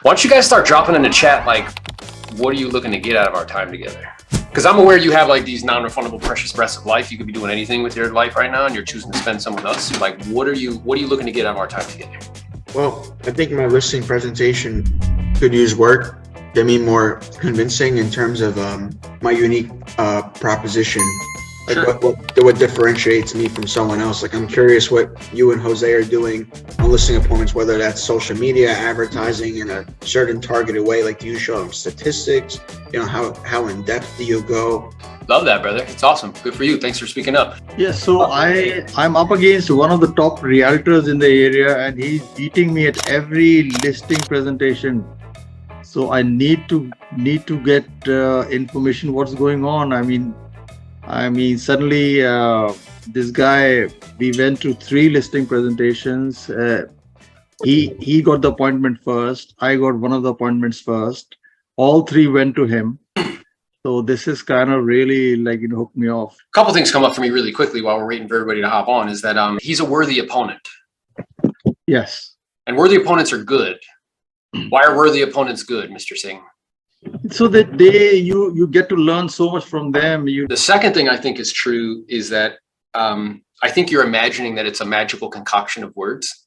Why don't you guys start dropping in the chat, like, what are you looking to get out of our time together? Because I'm aware you have like these non-refundable precious breaths of life. You could be doing anything with your life right now, and you're choosing to spend some with us. Like, what are you looking to get out of our time together? Well, I think my listing presentation could use work, get me more convincing in terms of my unique proposition. Like Sure. what differentiates me from someone else. Like I'm curious what you and Jose are doing on listing appointments, whether that's social media, advertising in a certain targeted way. Like do you show them statistics? You know, how in depth do you go? Love that, brother. It's awesome. Good for you. Thanks for speaking up. Yes, so I'm up against one of the top realtors in the area, and he's beating me at every listing presentation. So I need to get information what's going on. I mean, suddenly this guy, we went to 3 listing presentations. He got the appointment first. I got one of the appointments first. All 3 went to him. So this is kind of really like, hooked me off. A couple things come up for me really quickly while we're waiting for everybody to hop on is that he's a worthy opponent. Yes. And worthy opponents are good. Why are worthy opponents good, Mr. Singh? So that you get to learn so much from them. The second thing I think is true is that I think you're imagining that it's a magical concoction of words.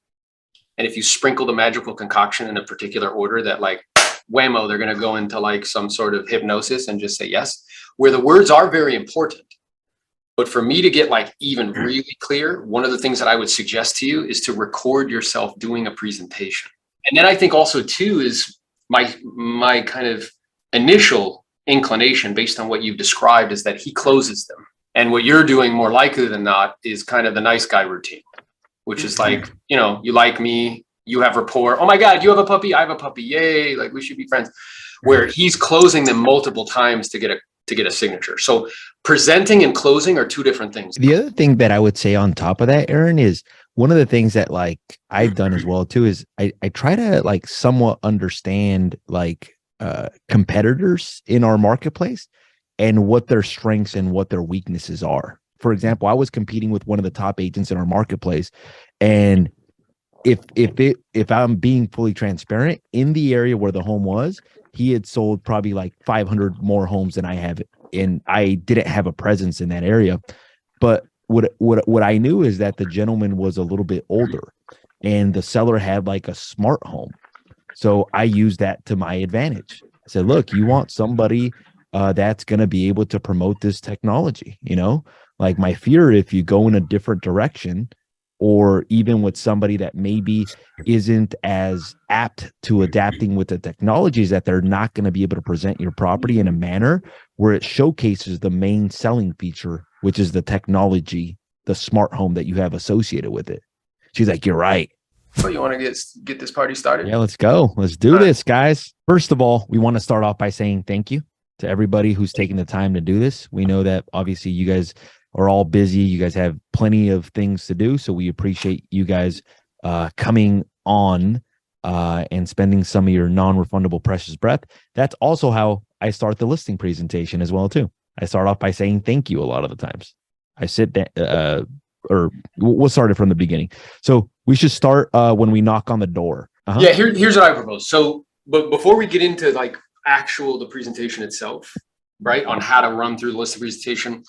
And if you sprinkle the magical concoction in a particular order that like whammo, they're going to go into like some sort of hypnosis and just say yes, where the words are very important. But for me to get like even really clear, one of the things that I would suggest to you is to record yourself doing a presentation. And then I think also too is my kind of initial inclination based on what you've described is that he closes them. And what you're doing more likely than not is kind of the nice guy routine, which is like, you like me, you have rapport. Oh my God, you have a puppy, I have a puppy. Yay, like we should be friends. Where he's closing them multiple times to get a signature. So presenting and closing are 2 different things. The other thing that I would say on top of that, Aaron, is one of the things that like I've done as well too is I try to like somewhat understand like competitors in our marketplace and what their strengths and what their weaknesses are. For example, I was competing with one of the top agents in our marketplace, and if I'm being fully transparent, in the area where the home was, he had sold probably like 500 more homes than I have, and I didn't have a presence in that area. But what I knew is that the gentleman was a little bit older, and the seller had like a smart home. So I used that to my advantage. I said, look, you want somebody that's going to be able to promote this technology, like my fear, if you go in a different direction, or even with somebody that maybe isn't as apt to adapting with the technologies, that they're not going to be able to present your property in a manner where it showcases the main selling feature, which is the technology, the smart home that you have associated with it. She's like, you're right. So you want to get this party started? Yeah, let's go. Let's do this, guys. First of all, we want to start off by saying thank you to everybody who's taking the time to do this. We know that obviously you guys are all busy. You guys have plenty of things to do. So we appreciate you guys coming on and spending some of your non-refundable precious breath. That's also how I start the listing presentation as well too. I start off by saying thank you a lot of the times. I sit down, or we'll start it from the beginning. So we should start when we knock on the door. Yeah, here's what I propose. So, but before we get into like the presentation itself, right, on how to run through the listing presentation,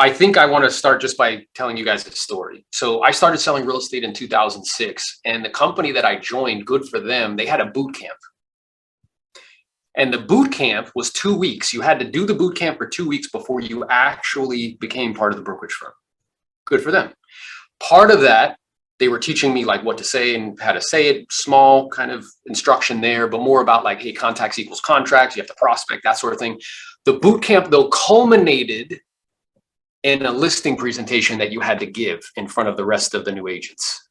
I think I want to start just by telling you guys a story. So I started selling real estate in 2006, and the company that I joined, good for them, they had a boot camp. And the boot camp was 2 weeks. You had to do the boot camp for 2 weeks before you actually became part of the brokerage firm. Good for them. Part of that, they were teaching me like what to say and how to say it, small kind of instruction there, but more about like, hey, contacts equals contracts. You have to prospect, that sort of thing. The boot camp, though, culminated in a listing presentation that you had to give in front of the rest of the new agents.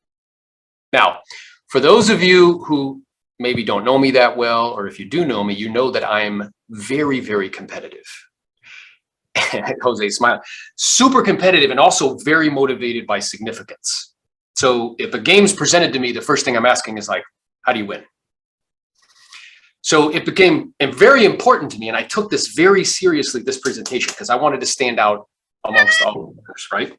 Now, for those of you who maybe don't know me that well, or if you do know me, you know that I'm very, very competitive. Jose smiled. Super competitive and also very motivated by significance. So if a game's presented to me, the first thing I'm asking is like, how do you win? So it became very important to me, and I took this very seriously, this presentation, because I wanted to stand out amongst all others, right?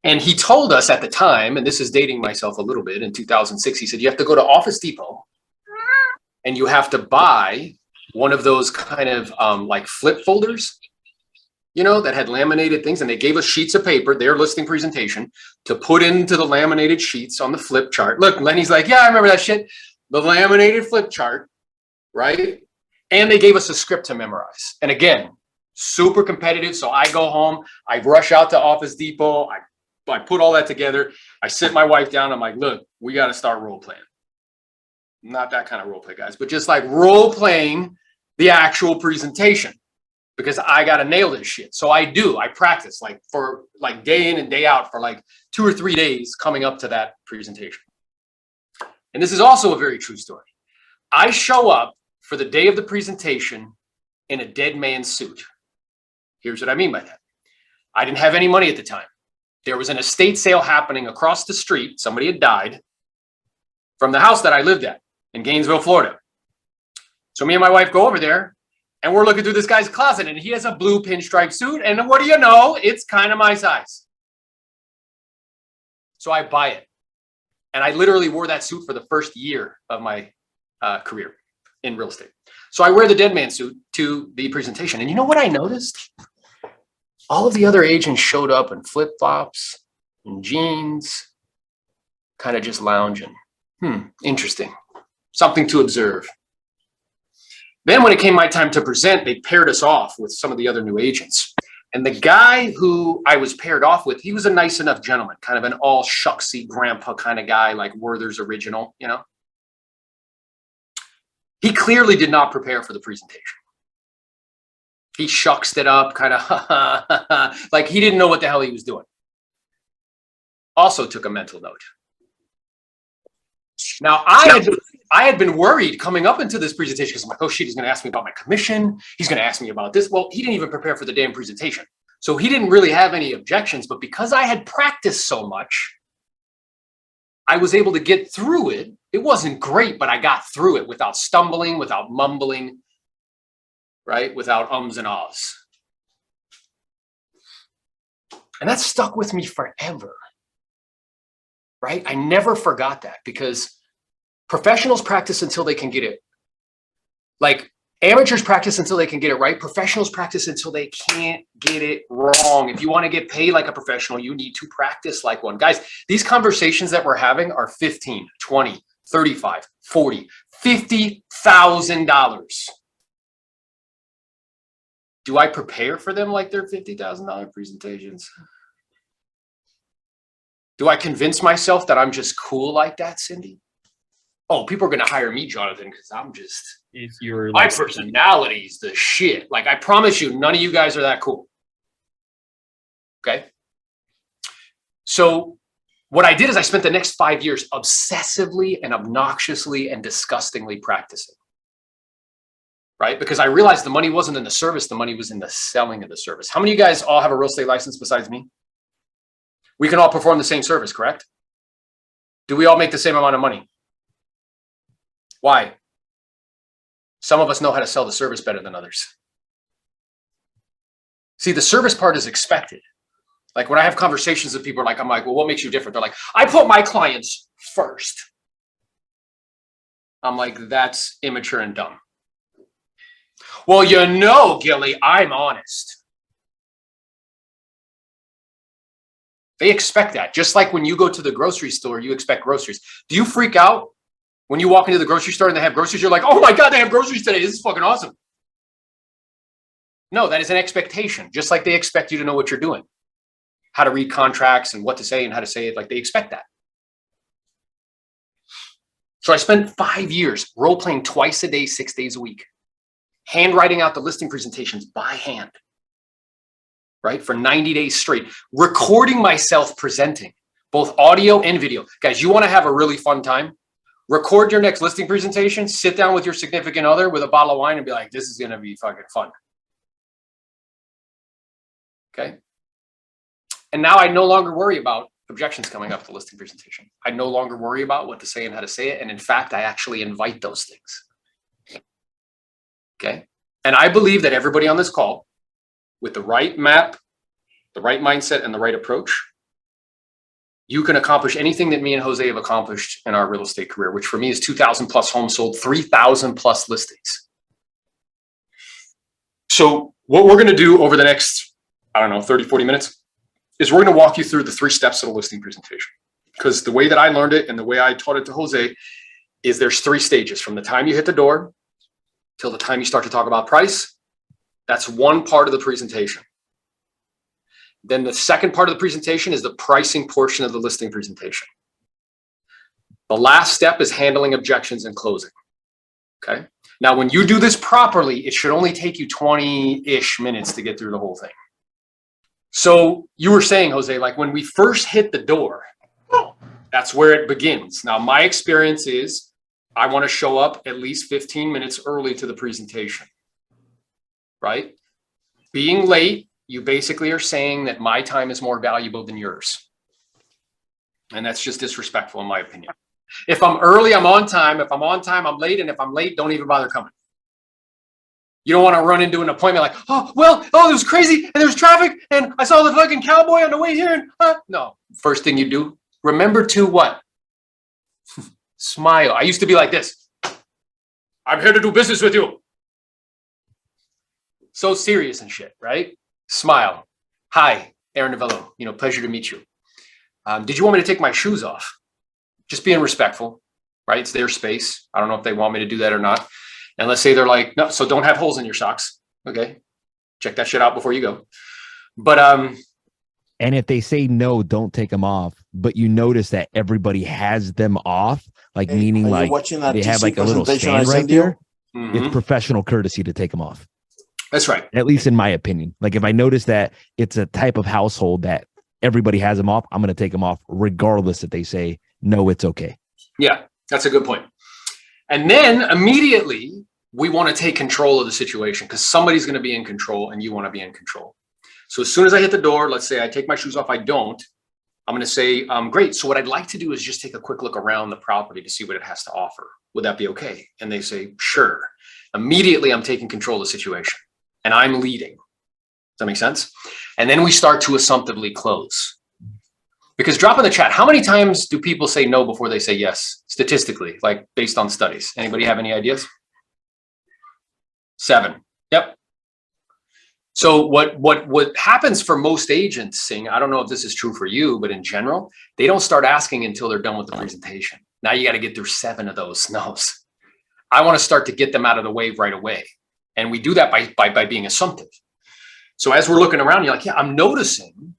And he told us at the time, and this is dating myself a little bit, in 2006, he said, you have to go to Office Depot and you have to buy one of those kind of like flip folders, you know, that had laminated things, and they gave us sheets of paper, their listing presentation, to put into the laminated sheets on the flip chart. Look, Lenny's like, yeah, I remember that shit. The laminated flip chart, right? And they gave us a script to memorize. And again, super competitive. So I go home, I rush out to Office Depot, I put all that together. I sit my wife down. I'm like, look, we got to start role playing. Not that kind of role play, guys, but just like role playing the actual presentation, because I got to nail this shit. So I practice like for like day in and day out for like 2 or 3 days coming up to that presentation. And this is also a very true story. I show up for the day of the presentation in a dead man's suit. Here's what I mean by that. I didn't have any money at the time. There was an estate sale happening across the street. Somebody had died from the house that I lived at in Gainesville, Florida. So me and my wife go over there, and we're looking through this guy's closet, and he has a blue pinstripe suit. And what do you know? It's kind of my size. So I buy it. And I literally wore that suit for the first year of my career in real estate. So I wear the dead man suit to the presentation. And you know what I noticed? All of the other agents showed up in flip-flops and jeans, kind of just lounging. Interesting. Something to observe. Then when it came my time to present, they paired us off with some of the other new agents. And the guy who I was paired off with, he was a nice enough gentleman, kind of an all shucksy grandpa kind of guy, like Werther's original, you know. He clearly did not prepare for the presentation. He shucksed it up, kind of like he didn't know what the hell he was doing. Also took a mental note. Now, I had been worried coming up into this presentation because I'm like, oh shit, he's going to ask me about my commission. He's going to ask me about this. Well, he didn't even prepare for the damn presentation. So he didn't really have any objections, but because I had practiced so much, I was able to get through it. It wasn't great, but I got through it without stumbling, without mumbling, right? Without ums and ahs. And that stuck with me forever, right? I never forgot that because professionals practice until they can get it. Like amateurs practice until they can get it right. Professionals practice until they can't get it wrong. If you want to get paid like a professional, you need to practice like one. Guys, these conversations that we're having are $15, $20, $35, $40, $50,000. Do I prepare for them like they're $50,000 presentations? Do I convince myself that I'm just cool like that, Cindy? Oh, people are going to hire me, Jonathan, because I'm just, If you're my like, personality's the shit. Like, I promise you, none of you guys are that cool. Okay? So what I did is I spent the next 5 years obsessively and obnoxiously and disgustingly practicing. Right? Because I realized the money wasn't in the service, the money was in the selling of the service. How many of you guys all have a real estate license besides me? We can all perform the same service, correct? Do we all make the same amount of money? Why? Some of us know how to sell the service better than others. See, the service part is expected. Like when I have conversations with people, I'm like, well, what makes you different? They're like, I put my clients first. I'm like, that's immature and dumb. Well, you know, Gilly, I'm honest. They expect that. Just like when you go to the grocery store, you expect groceries. Do you freak out when you walk into the grocery store and they have groceries? You're like, oh my God, they have groceries today. This is fucking awesome. No, that is an expectation. Just like they expect you to know what you're doing, how to read contracts and what to say and how to say it. Like they expect that. So I spent 5 years role playing twice a day, 6 days a week, handwriting out the listing presentations by hand, right? For 90 days straight, recording myself presenting both audio and video. Guys, you want to have a really fun time? Record your next listing presentation, sit down with your significant other with a bottle of wine and be like, this is going to be fucking fun. Okay. And now I no longer worry about objections coming up to the listing presentation. I no longer worry about what to say and how to say it. And in fact, I actually invite those things. Okay. And I believe that everybody on this call with the right map, the right mindset, and the right approach, you can accomplish anything that me and Jose have accomplished in our real estate career, which for me is 2,000 plus homes sold, 3,000 plus listings. So what we're going to do over the next, I don't know, 30, 40 minutes is we're going to walk you through the 3 steps of the listing presentation. Because the way that I learned it and the way I taught it to Jose is there's 3 stages from the time you hit the door till the time you start to talk about price. That's one part of the presentation. Then the second part of the presentation is the pricing portion of the listing presentation. The last step is handling objections and closing. Okay. Now, when you do this properly, it should only take you 20-ish minutes to get through the whole thing. So you were saying, Jose, like when we first hit the door, that's where it begins. Now, my experience is I want to show up at least 15 minutes early to the presentation, right? Being late, you basically are saying that my time is more valuable than yours. And that's just disrespectful in my opinion. If I'm early, I'm on time. If I'm on time, I'm late. And if I'm late, don't even bother coming. You don't want to run into an appointment like, oh, it was crazy and there's traffic and I saw the fucking cowboy on the way here. And no, first thing you do, remember to what? Smile. I used to be like this. I'm here to do business with you. So serious and shit, right? Smile. Hi, Aaron Novello. Pleasure to meet you. Did you want me to take my shoes off? Just being respectful, right? It's their space. I don't know if they want me to do that or not. And let's say they're like, no, so don't have holes in your socks. Okay. Check that shit out before you go. But, and if they say no, don't take them off, but you notice that everybody has them off, like meaning like they have like a little stand right there. Mm-hmm. It's professional courtesy to take them off. That's right. At least in my opinion. Like if I notice that it's a type of household that everybody has them off, I'm going to take them off regardless if they say, no, it's okay. Yeah, that's a good point. And then immediately we want to take control of the situation because somebody's going to be in control and you want to be in control. So as soon as I hit the door, let's say I take my shoes off, I don't, I'm going to say, great. So what I'd like to do is just take a quick look around the property to see what it has to offer. Would that be okay? And they say, sure. Immediately I'm taking control of the situation and I'm leading. Does that make sense? And then we start to assumptively close. Because drop in the chat, how many times do people say no before they say yes, statistically, like based on studies? Anybody have any ideas? 7. Yep. So what happens for most agents, Sing, I don't know if this is true for you, but in general, they don't start asking until they're done with the presentation. Now you got to get through 7 of those no's. I want to start to get them out of the way right away. And we do that by being assumptive. So as we're looking around, you're like, yeah, I'm noticing,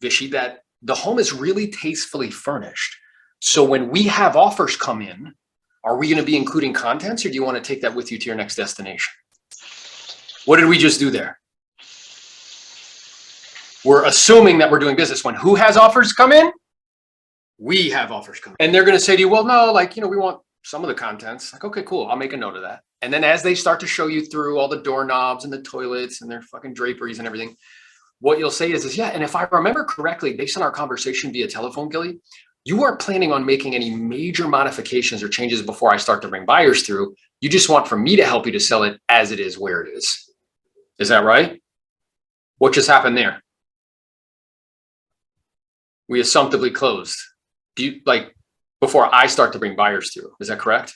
Vishy, that the home is really tastefully furnished. So when we have offers come in, are we going to be including contents or do you want to take that with you to your next destination? What did we just do there? We're assuming that we're doing business. When who has offers come in? We have offers come in. And they're going to say to you, well, no, we want some of the contents. Like, okay, cool. I'll make a note of that. And then as they start to show you through all the doorknobs and the toilets and their fucking draperies and everything, what you'll say is yeah, and if I remember correctly, based on our conversation via telephone, Gilly, you aren't planning on making any major modifications or changes before I start to bring buyers through. You just want for me to help you to sell it as it is where it is. Is that right? What just happened there? We assumptively closed. Do you before I start to bring buyers through? Is that correct?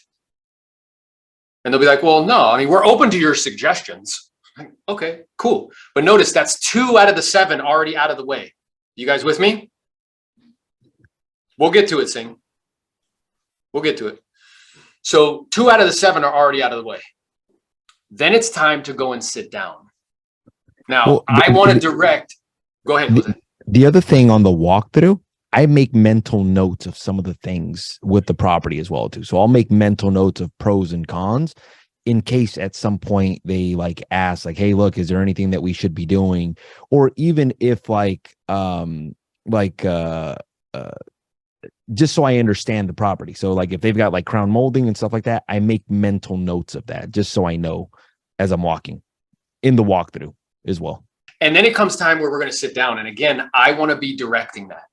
And they'll be like, well, no, we're open to your suggestions. Okay, cool. But notice that's 2 out of the 7 already out of the way. You guys with me? We'll get to it, Sing. We'll get to it. So 2 out of the 7 are already out of the way. Then it's time to go and sit down. Now, I want to direct. Go ahead. The other thing on the walkthrough, I make mental notes of some of the things with the property as well, too. So I'll make mental notes of pros and cons in case at some point they ask hey, look, is there anything that we should be doing? Or even if just so I understand the property. So if they've got crown molding and stuff like that, I make mental notes of that just so I know as I'm walking in the walkthrough as well. And then it comes time where we're going to sit down. And again, I want to be directing that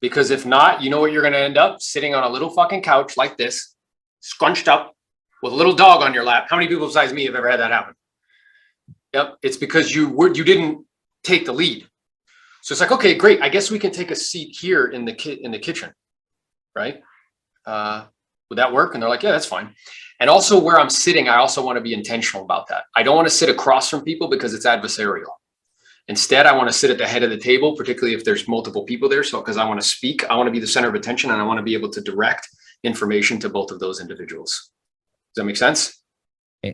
because if not, you know what you're going to end up sitting on a little fucking couch like this, scrunched up with a little dog on your lap. How many people besides me have ever had that happen? Yep. It's because you didn't take the lead. So it's like, okay, great. I guess we can take a seat here in the kitchen, right? Would that work? And they're like, yeah, that's fine. And also where I'm sitting, I also want to be intentional about that. I don't want to sit across from people because it's adversarial. Instead, I want to sit at the head of the table, particularly if there's multiple people there. So because I want to speak, I want to be the center of attention, and I want to be able to direct information to both of those individuals. Does that make sense?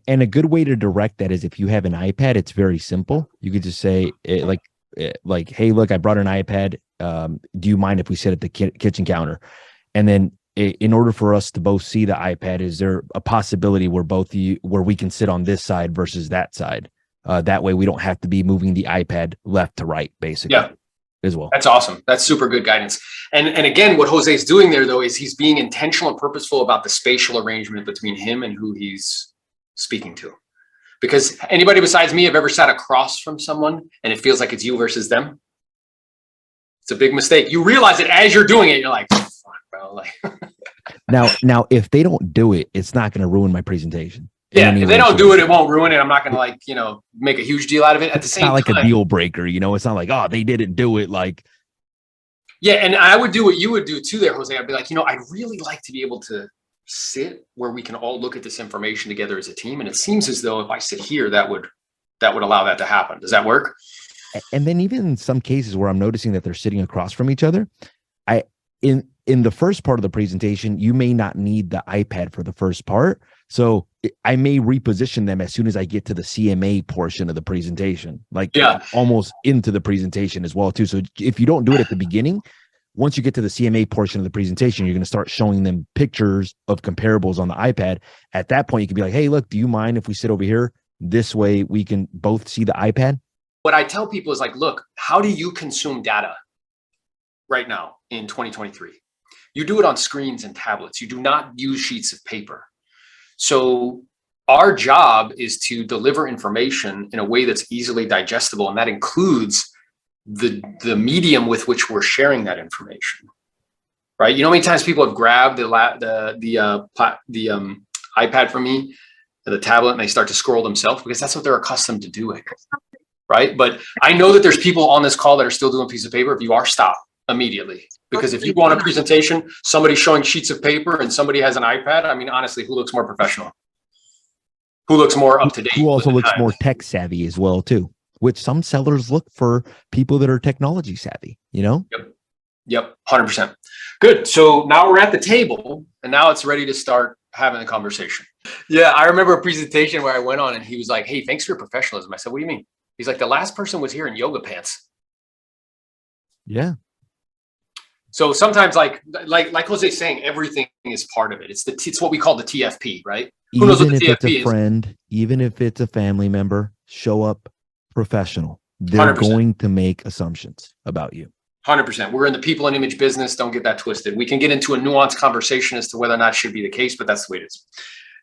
And a good way to direct that is if you have an iPad, it's very simple. You could just say like, hey, look, I brought an iPad. Do you mind if we sit at the kitchen counter? And then in order for us to both see the iPad, is there a possibility where where we can sit on this side versus that side? That way we don't have to be moving the iPad left to right, basically. Yeah. As well. That's awesome. That's super good guidance. And again, what Jose's doing there though, is he's being intentional and purposeful about the spatial arrangement between him and who he's speaking to. Because anybody besides me have ever sat across from someone and it feels like it's you versus them? It's a big mistake. You realize it as you're doing it. You're like, fuck, bro. Like now, if they don't do it, it's not going to ruin my presentation. Yeah, if they don't do it, it won't ruin it. I'm not going to make a huge deal out of it. At the same time, it's not like a deal breaker. It's not like, oh, they didn't do it. Like, yeah, and I would do what you would do too there, Jose. I'd be like, I'd really like to be able to sit where we can all look at this information together as a team. And it seems as though if I sit here, that would allow that to happen. Does that work? And then even in some cases where I'm noticing that they're sitting across from each other, in the first part of the presentation, you may not need the iPad for the first part. So I may reposition them as soon as I get to the CMA portion of the presentation, almost into the presentation as well too. So if you don't do it at the beginning, once you get to the CMA portion of the presentation, you're going to start showing them pictures of comparables on the iPad. At that point, you can be like, hey, look, do you mind if we sit over here? This way we can both see the iPad. What I tell people is like, look, how do you consume data right now in 2023? You do it on screens and tablets. You do not use sheets of paper. So our job is to deliver information in a way that's easily digestible. And that includes the medium with which we're sharing that information, right? You know how many times people have grabbed the iPad from me, the tablet, and they start to scroll themselves because that's what they're accustomed to doing, right? But I know that there's people on this call that are still doing a piece of paper. If you are, stop immediately. Because if you go on a presentation, somebody's showing sheets of paper and somebody has an iPad, I mean, honestly, who looks more professional? Who looks more up to date? Who also looks more tech savvy as well, too, which some sellers look for people that are technology savvy, Yep. 100%. Good. So now we're at the table and now it's ready to start having a conversation. Yeah. I remember a presentation where I went on and he was like, hey, thanks for your professionalism. I said, what do you mean? He's like, the last person was here in yoga pants. Yeah. So sometimes like Jose's saying, everything is part of it. It's what we call the TFP, right? Who knows what the TFP is? Even if it's a friend, even if it's a family member, show up professional. They're 100%. Going to make assumptions about you. 100%. We're in the people and image business. Don't get that twisted. We can get into a nuanced conversation as to whether or not it should be the case, but that's the way it is.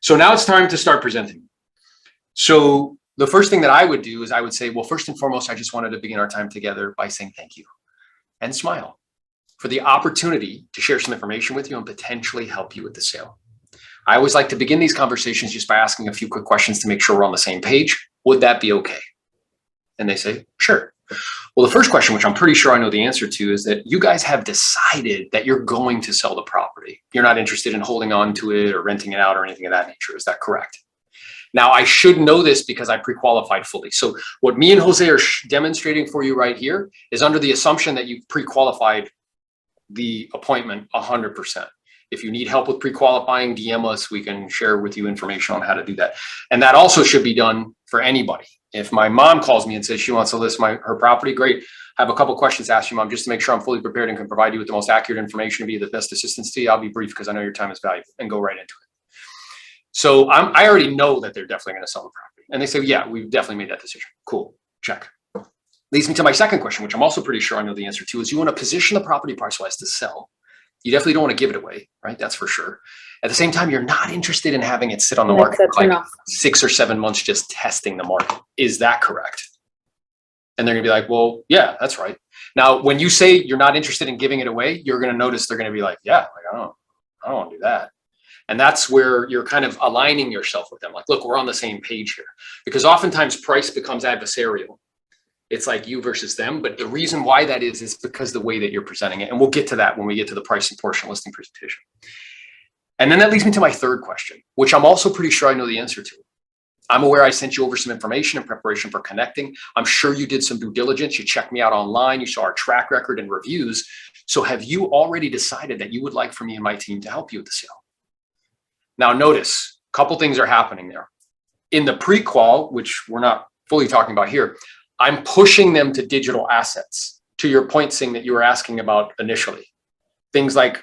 So now it's time to start presenting. So the first thing that I would do is I would say, well, first and foremost, I just wanted to begin our time together by saying thank you and smile for the opportunity to share some information with you and potentially help you with the sale. I always like to begin these conversations just by asking a few quick questions to make sure we're on the same page. Would that be okay? And they say, sure. Well, the first question, which I'm pretty sure I know the answer to, is that you guys have decided that you're going to sell the property. You're not interested in holding on to it or renting it out or anything of that nature. Is that correct? Now, I should know this because I pre-qualified fully. So what me and Jose are demonstrating for you right here is under the assumption that you've pre-qualified the appointment 100%. If you need help with pre-qualifying, DM us. We can share with you information on how to do that. And that also should be done for anybody. If my mom calls me and says she wants to list her property, great. I have a couple questions to ask you, Mom, just to make sure I'm fully prepared and can provide you with the most accurate information to be the best assistance to you. I'll be brief because I know your time is valuable, and go right into it. So I already know that they're definitely going to sell the property. And they say, yeah, we've definitely made that decision. Cool, check. Leads me to my second question, which I'm also pretty sure I know the answer to, is you want to position the property price-wise to sell. You definitely don't want to give it away, right? That's for sure. At the same time, you're not interested in having it sit on the market for like 6 or 7 months just testing the market. Is that correct? And they're going to be like, well, yeah, that's right. Now, when you say you're not interested in giving it away, you're going to notice they're going to be like, yeah, like, I don't want to do that. And that's where you're kind of aligning yourself with them. Like, look, we're on the same page here. Because oftentimes price becomes adversarial. It's like you versus them. But the reason why that is because the way that you're presenting it. And we'll get to that when we get to the pricing portion listing presentation. And then that leads me to my third question, which I'm also pretty sure I know the answer to. I'm aware I sent you over some information in preparation for connecting. I'm sure you did some due diligence. You checked me out online. You saw our track record and reviews. So have you already decided that you would like for me and my team to help you with the sale? Now notice, a couple things are happening there. In the pre-qual, which we're not fully talking about here, I'm pushing them to digital assets, to your point, Sing, that you were asking about initially. Things like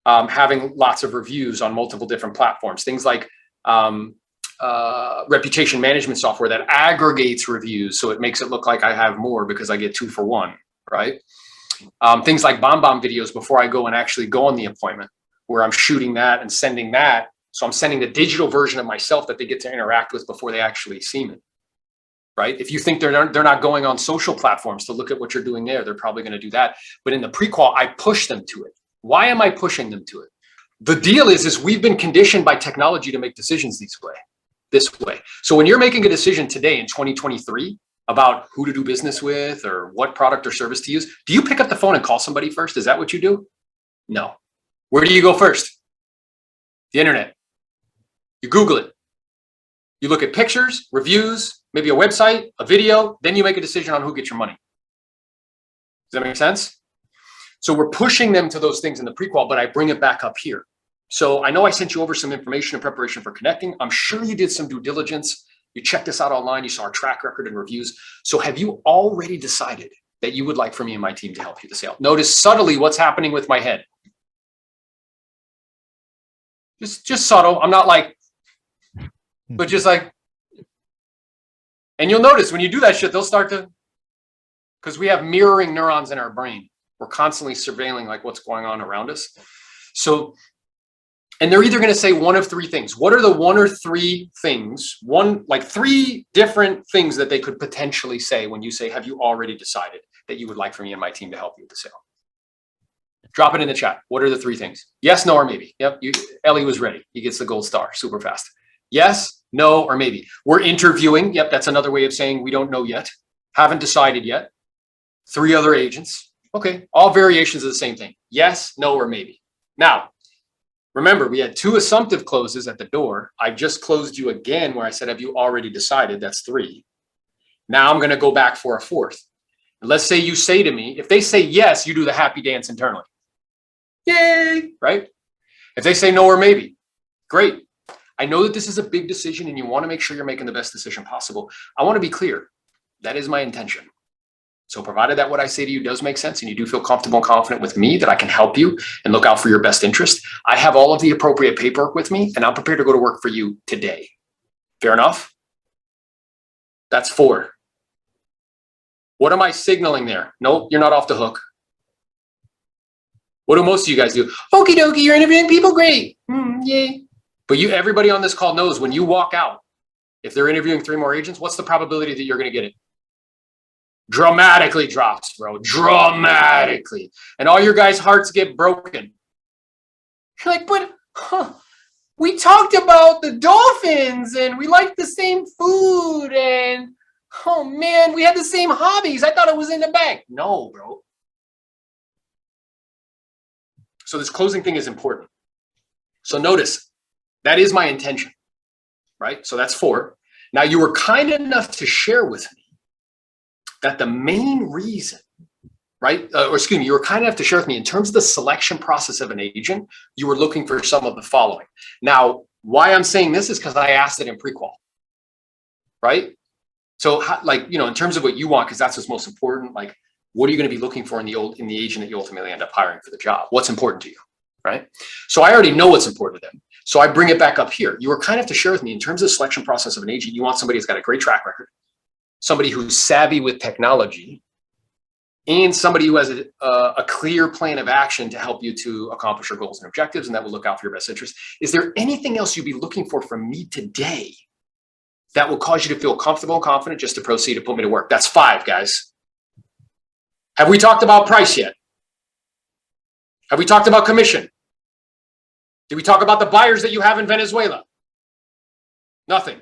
having lots of reviews on multiple different platforms, things like reputation management software that aggregates reviews so it makes it look like I have more because I get 2 for 1, right? Things like BombBomb videos before I go and actually go on the appointment, where I'm shooting that and sending that. So I'm sending the digital version of myself that they get to interact with before they actually see me, right? If you think they're not going on social platforms to look at what you're doing there, they're probably going to do that. But in the pre-qual, I push them to it. Why am I pushing them to it? The deal is we've been conditioned by technology to make decisions this way. So when you're making a decision today in 2023 about who to do business with or what product or service to use, do you pick up the phone and call somebody first? Is that what you do? No. Where do you go first? The internet. You Google it. You look at pictures, reviews, maybe a website, a video, then you make a decision on who gets your money. Does that make sense? So we're pushing them to those things in the pre-qual, but I bring it back up here. So I know I sent you over some information in preparation for connecting. I'm sure you did some due diligence. You checked us out online. You saw our track record and reviews. So have you already decided that you would like for me and my team to help you with the sale? Notice subtly what's happening with my head. Just subtle. I'm not like, but just like, and you'll notice when you do that shit, they'll start to, because we have mirroring neurons in our brain. We're constantly surveilling like what's going on around us. So, and they're either going to say one of three things. What are the 1 or 3 things? Like 3 different things that they could potentially say when you say, have you already decided that you would like for me and my team to help you with the sale? Drop it in the chat. What are the 3 things? Yes, no, or maybe. Yep. Ellie was ready. He gets the gold star super fast. Yes, no, or maybe. We're interviewing. Yep. That's another way of saying we don't know yet. Haven't decided yet. 3 other agents. Okay. All variations of the same thing. Yes, no, or maybe. Now, remember, we had 2 assumptive closes at the door. I just closed you again where I said, have you already decided? That's 3. Now I'm going to go back for a 4th. And let's say you say to me, if they say yes, you do the happy dance internally. Yay, right? If they say no or maybe, great. I know that this is a big decision and you want to make sure you're making the best decision possible. I want to be clear. That is my intention. So provided that what I say to you does make sense and you do feel comfortable and confident with me that I can help you and look out for your best interest, I have all of the appropriate paperwork with me and I'm prepared to go to work for you today. Fair enough? That's 4. What am I signaling there? Nope, you're not off the hook. What do most of you guys do? Okie dokie, you're interviewing people, great. Yay. But everybody on this call knows when you walk out, if they're interviewing 3 more agents, what's the probability that you're going to get it? Dramatically drops, bro. Dramatically. And all your guys' hearts get broken. You're like, but we talked about the dolphins and we liked the same food and oh man, we had the same hobbies. I thought it was in the bag. No, bro. So this closing thing is important. So notice, that is my intention, right? So that's 4. Now you were kind enough to share with me that the main reason, right? You were kind enough to share with me in terms of the selection process of an agent, you were looking for some of the following. Now, why I'm saying this is because I asked it in pre-qual, right? So in terms of what you want, because that's what's most important, like, what are you going to be looking for in the agent that you ultimately end up hiring for the job? What's important to you, right? So I already know what's important to them. So I bring it back up here. You were kind enough to share with me in terms of the selection process of an agent, you want somebody who's got a great track record, somebody who's savvy with technology, and somebody who has a clear plan of action to help you to accomplish your goals and objectives, and that will look out for your best interest. Is there anything else you'd be looking for from me today that will cause you to feel comfortable and confident just to proceed and put me to work? That's 5, guys. Have we talked about price yet? Have we talked about commission? Did we talk about the buyers that you have in Venezuela? Nothing.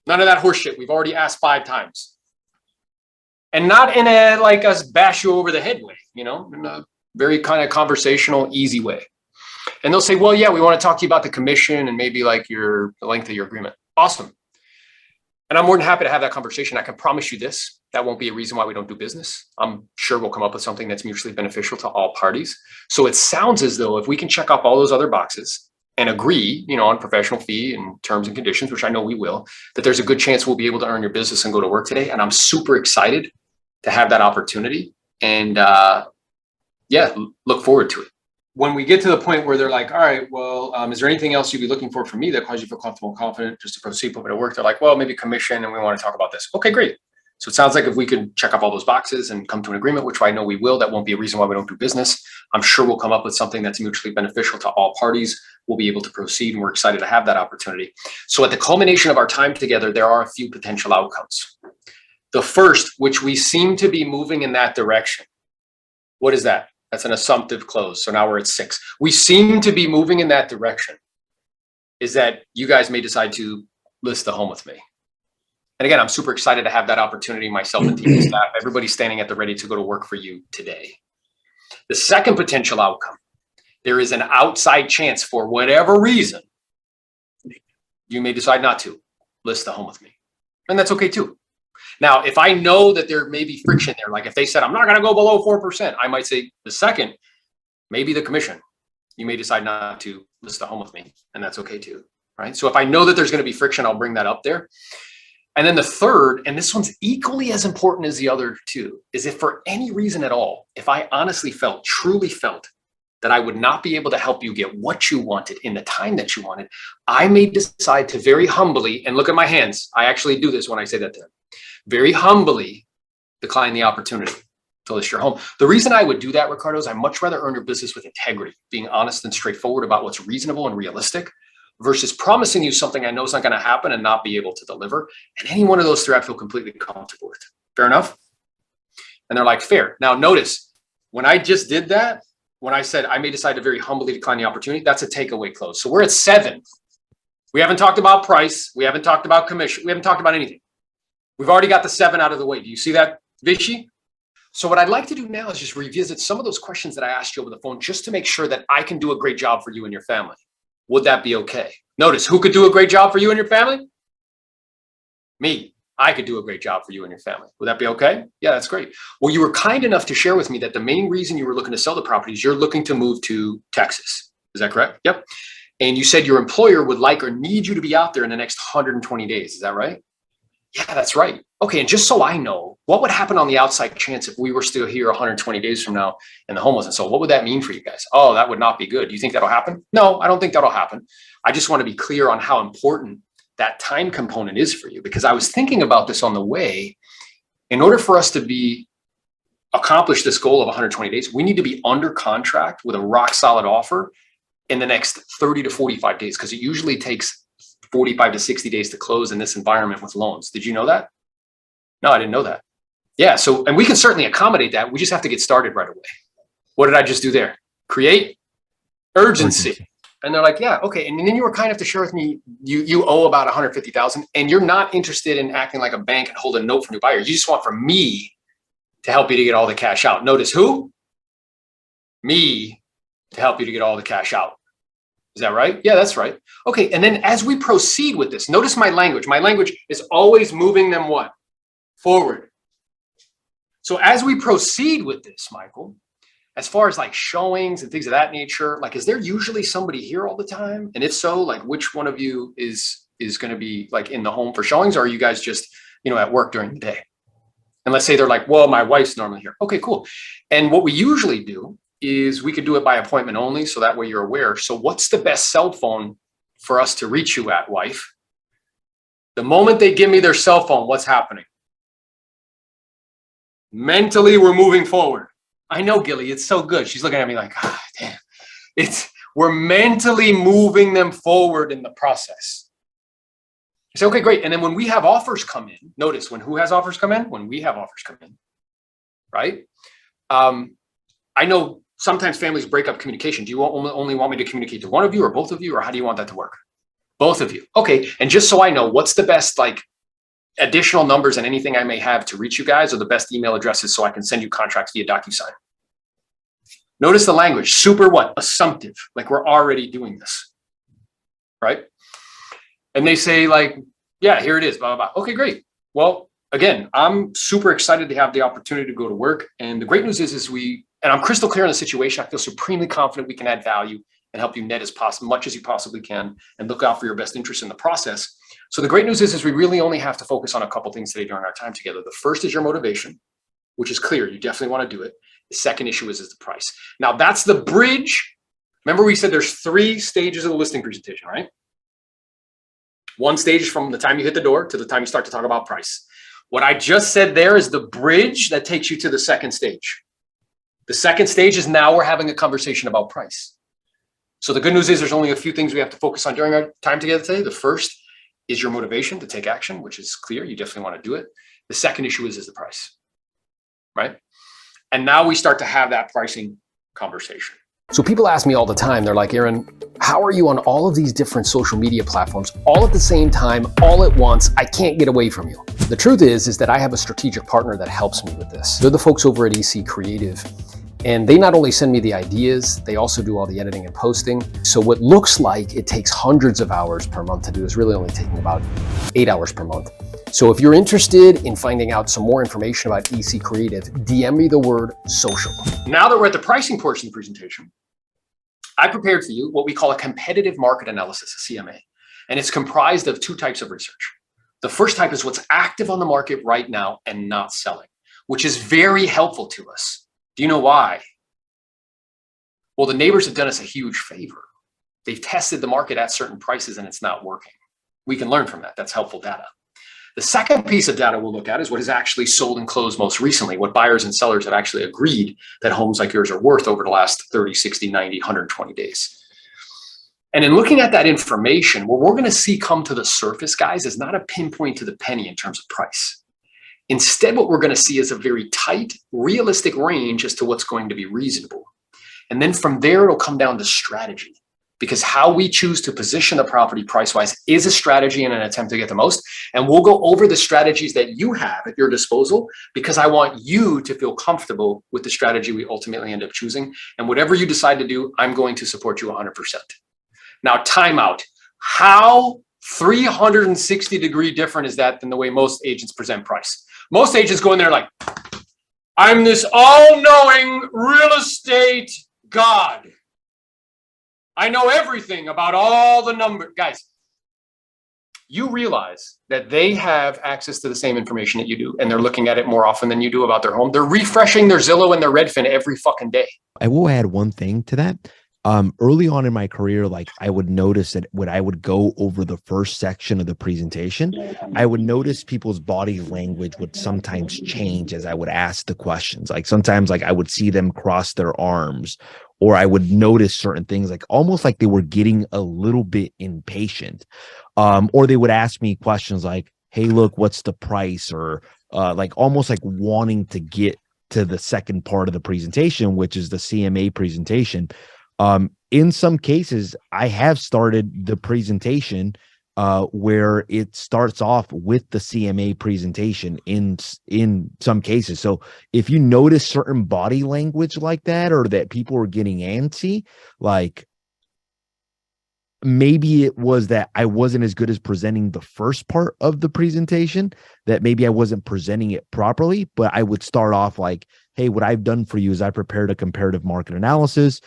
None of that horseshit. We've already asked 5 times. And not in a like us bash you over the head way, in a very kind of conversational, easy way. And they'll say, well, yeah, we want to talk to you about the commission and maybe like the length of your agreement. Awesome. And I'm more than happy to have that conversation. I can promise you this, that won't be a reason why we don't do business. I'm sure we'll come up with something that's mutually beneficial to all parties. So it sounds as though if we can check off all those other boxes and agree, on professional fee and terms and conditions, which I know we will, that there's a good chance we'll be able to earn your business and go to work today. And I'm super excited to have that opportunity. And look forward to it. When we get to the point where they're like, all right, well, is there anything else you'd be looking for from me that causes you to feel comfortable and confident just to proceed, put it to work? They're like, well, maybe commission and we want to talk about this. Okay, great. So it sounds like if we could check off all those boxes and come to an agreement, which I know we will, that won't be a reason why we don't do business. I'm sure we'll come up with something that's mutually beneficial to all parties. We'll be able to proceed and we're excited to have that opportunity. So at the culmination of our time together, there are a few potential outcomes. The first, which we seem to be moving in that direction. What is that? That's an assumptive close. So now we're at 6. We seem to be moving in that direction. Is that you guys may decide to list the home with me. And again, I'm super excited to have that opportunity, myself and team staff, everybody's standing at the ready to go to work for you today. The second potential outcome, there is an outside chance for whatever reason, you may decide not to list the home with me. And that's okay too. Now, if I know that there may be friction there, like if they said, I'm not going to go below 4%, I might say the second, maybe the commission, you may decide not to list the home with me. And that's okay too, right? So if I know that there's going to be friction, I'll bring that up there. And then the third, and this one's equally as important as the other two, is if for any reason at all, if I honestly truly felt that I would not be able to help you get what you wanted in the time that you wanted, I may decide to very humbly, and look at my hands, I actually do this when I say that to them, very humbly decline the opportunity to list your home. The reason I would do that, Ricardo, is I'd much rather earn your business with integrity, being honest and straightforward about what's reasonable and realistic, versus promising you something I know is not going to happen and not be able to deliver. And any one of those three, I feel completely comfortable with. Fair enough? And they're like, fair. Now notice, when I just did that, when I said I may decide to very humbly decline the opportunity, that's a takeaway close. So we're at 7. We haven't talked about price. We haven't talked about commission. We haven't talked about anything. We've already got the 7 out of the way. Do you see that, Vichy? So what I'd like to do now is just revisit some of those questions that I asked you over the phone, just to make sure that I can do a great job for you and your family. Would that be okay? Notice, who could do a great job for you and your family? Me. I could do a great job for you and your family. Would that be okay? Yeah, that's great. Well, you were kind enough to share with me that the main reason you were looking to sell the property is you're looking to move to Texas. Is that correct? Yep. And you said your employer would like or need you to be out there in the next 120 days. Is that right? Yeah, that's right. Okay, and just so I know, what would happen on the outside chance if we were still here 120 days from now and the home wasn't sold? What would that mean for you guys? Oh, that would not be good. Do you think that'll happen? No, I don't think that'll happen. I just want to be clear on how important that time component is for you, because I was thinking about this on the way. In order for us to accomplish this goal of 120 days, we need to be under contract with a rock solid offer in the next 30 to 45 days, because it usually takes 45 to 60 days to close in this environment with loans. Did you know that? No, I didn't know that. Yeah. So, and we can certainly accommodate that. We just have to get started right away. What did I just do there? Create urgency. And they're like, yeah, okay. And then you were kind enough to share with me, you owe about 150,000 and you're not interested in acting like a bank and hold a note for new buyers. You just want for me to help you to get all the cash out. Notice who? Me to help you to get all the cash out. Is that right? Yeah, that's right. Okay. And then as we proceed with this, notice my language. My language is always moving them what? Forward. So as we proceed with this, Michael, as far as like showings and things of that nature, like, is there usually somebody here all the time? And if so, like, which one of you is going to be like in the home for showings, or are you guys just, at work during the day? And let's say they're like, well, my wife's normally here. Okay, cool. And what we usually do is we could do it by appointment only, so that way you're aware. So what's the best cell phone for us to reach you at, wife? The moment they give me their cell phone, what's happening? Mentally, we're moving forward. I know, Gilly, it's so good. She's looking at me like, damn. We're mentally moving them forward in the process. You say, okay, great. And then when we have offers come in, notice who has offers come in? When we have offers come in, right? I know sometimes families break up communication. Do you only want me to communicate to one of you or both of you, or how do you want that to work? Both of you. Okay. And just so I know, what's the best additional numbers and anything I may have to reach you guys, or the best email addresses so I can send you contracts via DocuSign. Notice the language, super what? Assumptive, like we're already doing this, right? And they say like, yeah, here it is, blah, blah, blah. Okay, great. Well, again, I'm super excited to have the opportunity to go to work. And the great news is and I'm crystal clear in the situation. I feel supremely confident we can add value and help you net as much as you possibly can and look out for your best interest in the process. So the great news is we really only have to focus on a couple things today during our time together. The first is your motivation, which is clear. You definitely want to do it. The second issue is the price. Now that's the bridge. Remember we said there's 3 stages of the listing presentation, right? One stage from the time you hit the door to the time you start to talk about price. What I just said there is the bridge that takes you to the second stage. The second stage is now we're having a conversation about price. So the good news is there's only a few things we have to focus on during our time together today. The first is your motivation to take action, which is clear. You definitely want to do it. The second issue is the price, right? And now we start to have that pricing conversation. So people ask me all the time, they're like, Aaron, how are you on all of these different social media platforms all at the same time, all at once? I can't get away from you. The truth is that I have a strategic partner that helps me with this. They're the folks over at EXP Creative. And they not only send me the ideas, they also do all the editing and posting. So what looks like it takes hundreds of hours per month to do is really only taking about 8 hours per month. So if you're interested in finding out some more information about EXP Creative, DM me the word social. Now that we're at the pricing portion of the presentation, I prepared for you what we call a competitive market analysis, a CMA. And it's comprised of 2 types of research. The first type is what's active on the market right now and not selling, which is very helpful to us. Do you know why? Well, the neighbors have done us a huge favor. They've tested the market at certain prices and it's not working. We can learn from that. That's helpful data. The second piece of data we'll look at is what is actually sold and closed most recently, what buyers and sellers have actually agreed that homes like yours are worth over the last 30, 60, 90, 120 days. And in looking at that information, what we're going to see come to the surface, guys, is not a pinpoint to the penny in terms of price. Instead, what we're going to see is a very tight, realistic range as to what's going to be reasonable. And then from there, it'll come down to strategy, because how we choose to position the property price-wise is a strategy in an attempt to get the most. And we'll go over the strategies that you have at your disposal, because I want you to feel comfortable with the strategy we ultimately end up choosing. And whatever you decide to do, I'm going to support you 100%. Now, timeout. How 360-degree different is that than the way most agents present price? Most agents go in there like, I'm this all-knowing real estate god. I know everything about all the numbers. Guys, you realize that they have access to the same information that you do, and they're looking at it more often than you do about their home. They're refreshing their Zillow and their Redfin every fucking day. I will add one thing to that. Early on in my career, like I would notice that when I would go over the first section of the presentation, I would notice people's body language would sometimes change as I would ask the questions. Like sometimes like I would see them cross their arms, or I would notice certain things, like almost like they were getting a little bit impatient. Or they would ask me questions like, hey, look, what's the price? Or like almost like wanting to get to the second part of the presentation, which is the CMA presentation. In some cases, I have started the presentation where it starts off with the CMA presentation in some cases. So if you notice certain body language like that, or that people are getting antsy, like maybe it was that I wasn't as good as presenting the first part of the presentation, that maybe I wasn't presenting it properly, but I would start off like, hey, what I've done for you is I prepared a comparative market analysis.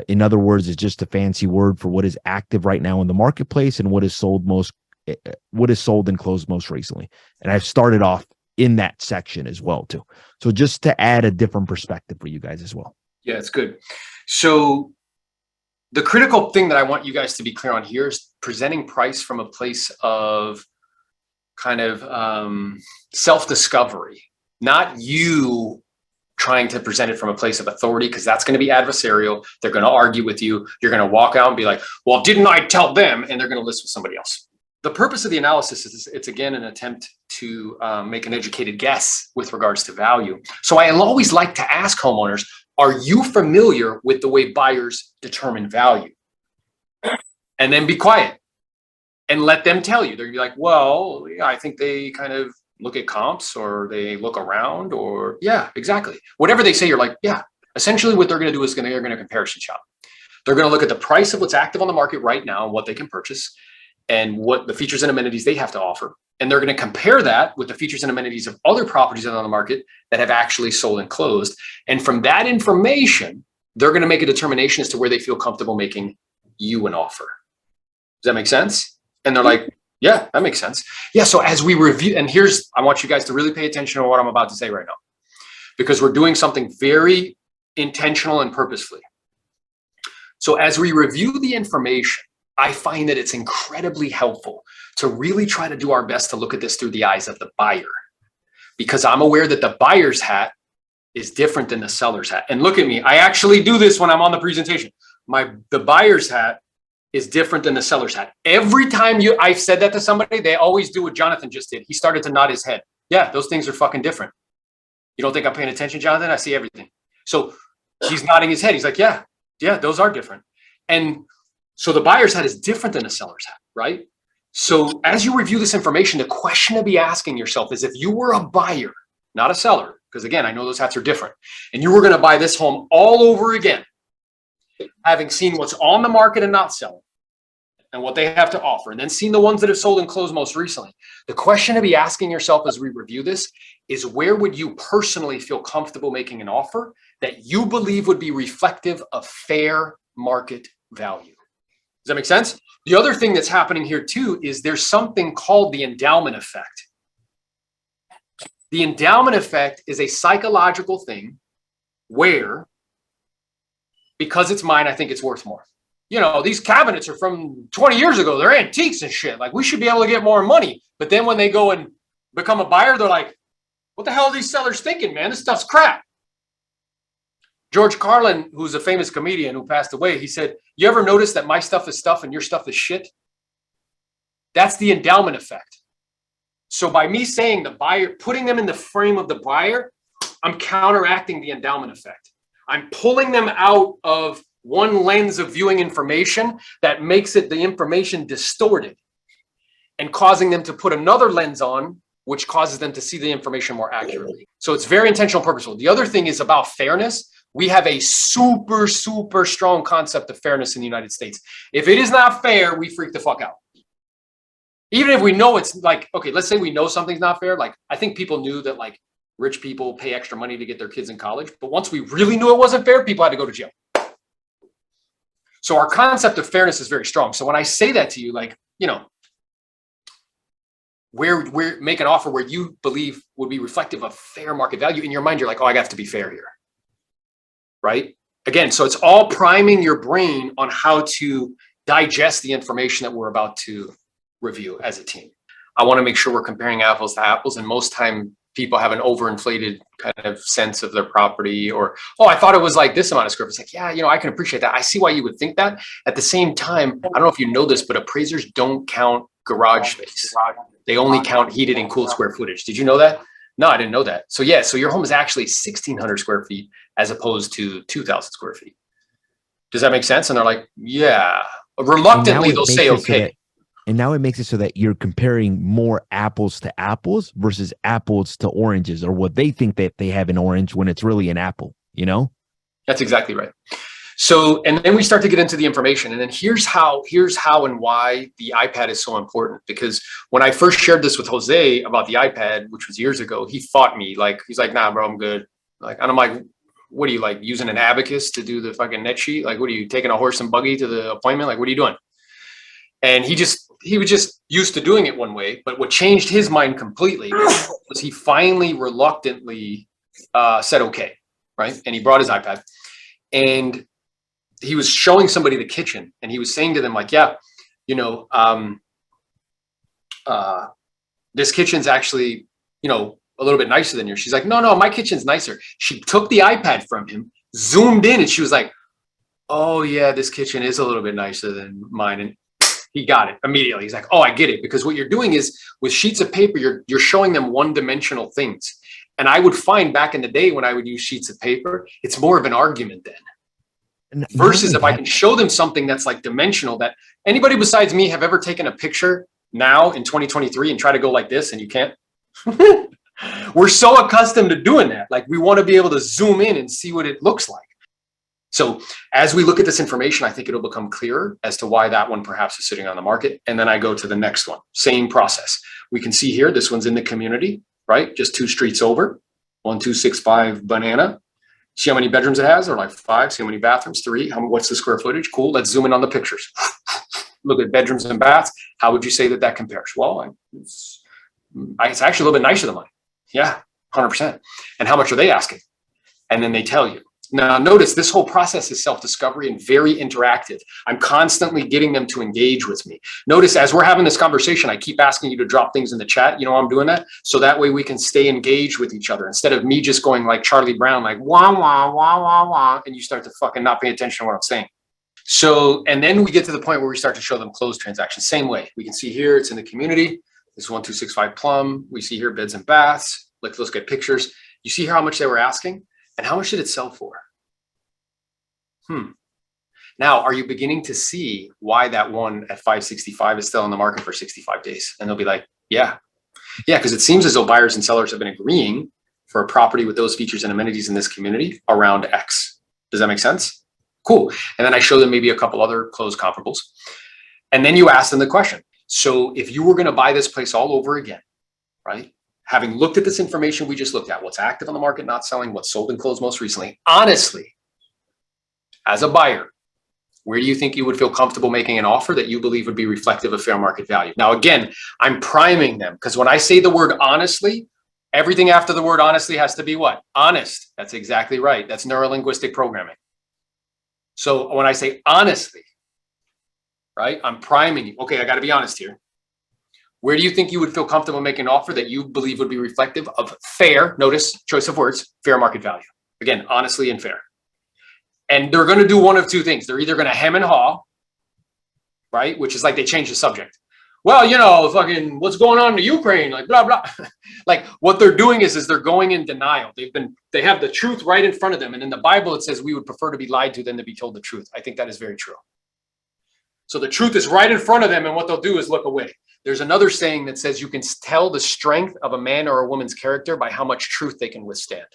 In other words, it's just a fancy word for what is active right now in the marketplace and what is sold and closed most recently. And I've started off in that section as well too. So just to add a different perspective for you guys as well. Yeah, it's good. So the critical thing that I want you guys to be clear on here is presenting price from a place of kind of self-discovery, not you trying to present it from a place of authority, because that's going to be adversarial. They're going to argue with you. You're going to walk out and be like, well, didn't I tell them? And they're going to list with somebody else. The purpose of the analysis is it's again an attempt to make an educated guess with regards to value. So I always like to ask homeowners, are you familiar with the way buyers determine value? And then be quiet and let them tell you. They're gonna be like, well, yeah, I think they kind of look at comps, or they look around, or yeah, exactly. Whatever they say, you're like, yeah. Essentially what they're gonna do is they're gonna comparison shop. They're gonna look at the price of what's active on the market right now and what they can purchase and what the features and amenities they have to offer. And they're gonna compare that with the features and amenities of other properties that are on the market that have actually sold and closed. And from that information, they're gonna make a determination as to where they feel comfortable making you an offer. Does that make sense? And they're like, yeah, that makes sense. Yeah, so as we review, and I want you guys to really pay attention to what I'm about to say right now, because we're doing something very intentional and purposefully. So as we review the information, I find that it's incredibly helpful to really try to do our best to look at this through the eyes of the buyer, because I'm aware that the buyer's hat is different than the seller's hat. And look at me, I actually do this when I'm on the presentation. The buyer's hat is different than the seller's hat. Every time I've said that to somebody, they always do what Jonathan just did. He started to nod his head. Yeah, those things are fucking different. You don't think I'm paying attention, Jonathan? I see everything. So he's nodding his head. He's like, yeah, those are different. And so the buyer's hat is different than the seller's hat, right? So as you review this information, the question to be asking yourself is, if you were a buyer, not a seller, because again, I know those hats are different, and you were going to buy this home all over again, having seen what's on the market and not selling and what they have to offer, and then seen the ones that have sold and closed most recently, the question to be asking yourself as we review this is, where would you personally feel comfortable making an offer that you believe would be reflective of fair market value? Does that make sense? The other thing that's happening here too is there's something called the endowment effect. The endowment effect is a psychological thing where, because it's mine, I think it's worth more. You know, these cabinets are from 20 years ago. They're antiques and shit. Like, we should be able to get more money. But then when they go and become a buyer, they're like, what the hell are these sellers thinking, man? This stuff's crap. George Carlin, who's a famous comedian who passed away, he said, you ever notice that my stuff is stuff and your stuff is shit? That's the endowment effect. So by me saying the buyer, putting them in the frame of the buyer, I'm counteracting the endowment effect. I'm pulling them out of one lens of viewing information that makes the information distorted, and causing them to put another lens on, which causes them to see the information more accurately. So it's very intentional and purposeful. The other thing is about fairness. We have a super, super strong concept of fairness in the United States. If it is not fair, we freak the fuck out. Even if we know it's like, okay, let's say we know something's not fair. Like, I think people knew that like rich people pay extra money to get their kids in college. But once we really knew it wasn't fair, people had to go to jail. So our concept of fairness is very strong. So when I say that to you, like, you know, where make an offer where you believe would be reflective of fair market value, in your mind, you're like, oh, I have to be fair here. Right? Again, so it's all priming your brain on how to digest the information that we're about to review as a team. I want to make sure we're comparing apples to apples. And most time people have an overinflated kind of sense of their property, or, oh, I thought it was like this amount of square feet. It's like, yeah, you know, I can appreciate that. I see why you would think that. At the same time, I don't know if you know this, but appraisers don't count garage space. They only count heated and cooled square footage. Did you know that? No, I didn't know that. So yeah, so your home is actually 1,600 square feet as opposed to 2,000 square feet. Does that make sense? And they're like, yeah. Reluctantly, they'll say, okay. And now it makes it so that you're comparing more apples to apples versus apples to oranges, or what they think that they have an orange when it's really an apple, you know? That's exactly right. So, and then we start to get into the information. And then here's how and why the iPad is so important. Because when I first shared this with Jose about the iPad, which was years ago, he fought me. Like, he's like, nah, bro, I'm good. Like, and I'm like, what are you, like, using an abacus to do the fucking net sheet? Like, what are you, taking a horse and buggy to the appointment? Like, what are you doing? And he was just used to doing it one way. But what changed his mind completely was he finally reluctantly said, okay, right? And he brought his iPad. And he was showing somebody the kitchen, and he was saying to them, like, yeah, you know, this kitchen's actually, you know, a little bit nicer than yours. She's like, no, my kitchen's nicer. She took the iPad from him, zoomed in, and she was like, oh yeah, this kitchen is a little bit nicer than mine. And he got it immediately. He's like, oh, I get it. Because what you're doing is, with sheets of paper, you're showing them one-dimensional things. And I would find back in the day when I would use sheets of paper, it's more of an argument then. Versus if I can show them something that's like dimensional, that anybody besides me have ever taken a picture now in 2023 and try to go like this and you can't. We're so accustomed to doing that. Like we want to be able to zoom in and see what it looks like. So as we look at this information, I think it'll become clearer as to why that one perhaps is sitting on the market. And then I go to the next one, same process. We can see here, this one's in the community, right? Just 2 streets over, 1265 Banana. See how many bedrooms it has? Or like 5. See how many bathrooms? 3. What's the square footage? Cool. Let's zoom in on the pictures. Look at bedrooms and baths. How would you say that that compares? Well, it's actually a little bit nicer than mine. Yeah, 100%. And how much are they asking? And then they tell you. Now, notice this whole process is self-discovery and very interactive. I'm constantly getting them to engage with me. Notice as we're having this conversation, I keep asking you to drop things in the chat. You know, I'm doing that. So that way we can stay engaged with each other instead of me just going like Charlie Brown, like wah, wah, wah, wah, wah, and you start to fucking not pay attention to what I'm saying. So, and then we get to the point where we start to show them closed transactions. Same way. We can see here, it's in the community. This is 1265 Plum. We see here beds and baths. Let's look at pictures. You see here how much they were asking? And how much did it sell for? Now, are you beginning to see why that one at 565 is still on the market for 65 days? And they'll be like, yeah, because it seems as though buyers and sellers have been agreeing for a property with those features and amenities in this community around X. Does that make sense? Cool. And then I show them maybe a couple other closed comparables. And then you ask them the question. So if you were going to buy this place all over again, right? Having looked at this information we just looked at, what's active on the market, not selling, what's sold and closed most recently, honestly, as a buyer, where do you think you would feel comfortable making an offer that you believe would be reflective of fair market value? Now, again, I'm priming them because when I say the word honestly, everything after the word honestly has to be what? Honest. That's exactly right. That's neurolinguistic programming. So when I say honestly, right, I'm priming you. Okay, I got to be honest here. Where do you think you would feel comfortable making an offer that you believe would be reflective of fair, notice choice of words, fair market value? Again, honestly and fair. And they're going to do one of 2 things. They're either going to hem and haw, right? Which is like they change the subject. Well, you know, fucking what's going on in Ukraine, like blah, blah. Like what they're doing is they're going in denial. They have the truth right in front of them. And in the Bible, it says we would prefer to be lied to than to be told the truth. I think that is very true. So the truth is right in front of them. And what they'll do is look away. There's another saying that says you can tell the strength of a man or a woman's character by how much truth they can withstand.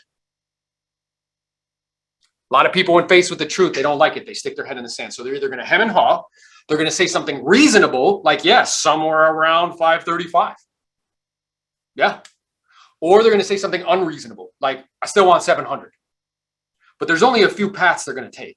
A lot of people, when faced with the truth, they don't like it. They stick their head in the sand. So they're either going to hem and haw. They're going to say something reasonable, like, yes, somewhere around 535. Yeah. Or they're going to say something unreasonable, like, I still want 700. But there's only a few paths they're going to take.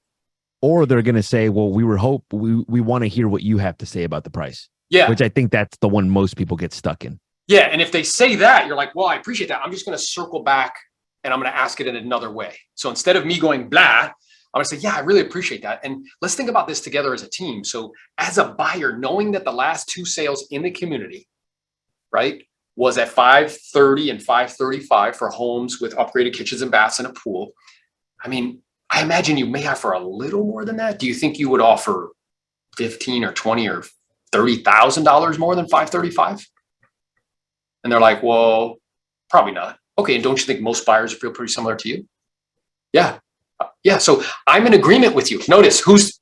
Or they're going to say, well, we want to hear what you have to say about the price. Yeah. Which I think that's the one most people get stuck in. Yeah. And if they say that, you're like, well, I appreciate that. I'm just going to circle back and I'm going to ask it in another way. So instead of me going blah, I'm going to say, yeah, I really appreciate that. And let's think about this together as a team. So as a buyer, knowing that the last 2 sales in the community, right, was at 530 and 535 for homes with upgraded kitchens and baths and a pool. I mean, I imagine you may offer a little more than that. Do you think you would offer 15 or 20 or $30,000 more than 535? And they're like, well, probably not. Okay, and don't you think most buyers feel pretty similar to you? Yeah. Yeah, so I'm in agreement with you. Notice who's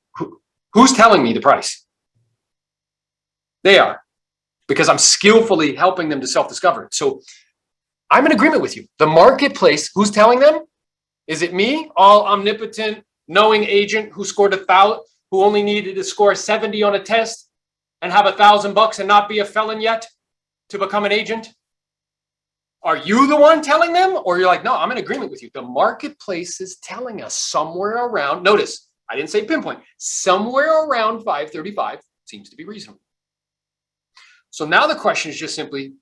telling me the price? They are, because I'm skillfully helping them to self-discover it. So I'm in agreement with you. The marketplace, who's telling them? Is it me, all omnipotent, knowing agent who scored 1,000, who only needed to score 70 on a test and have $1,000 and not be a felon yet to become an agent? Are you the one telling them? Or you're like, no, I'm in agreement with you. The marketplace is telling us somewhere around, notice, I didn't say pinpoint, somewhere around 535 seems to be reasonable. So now the question is just simply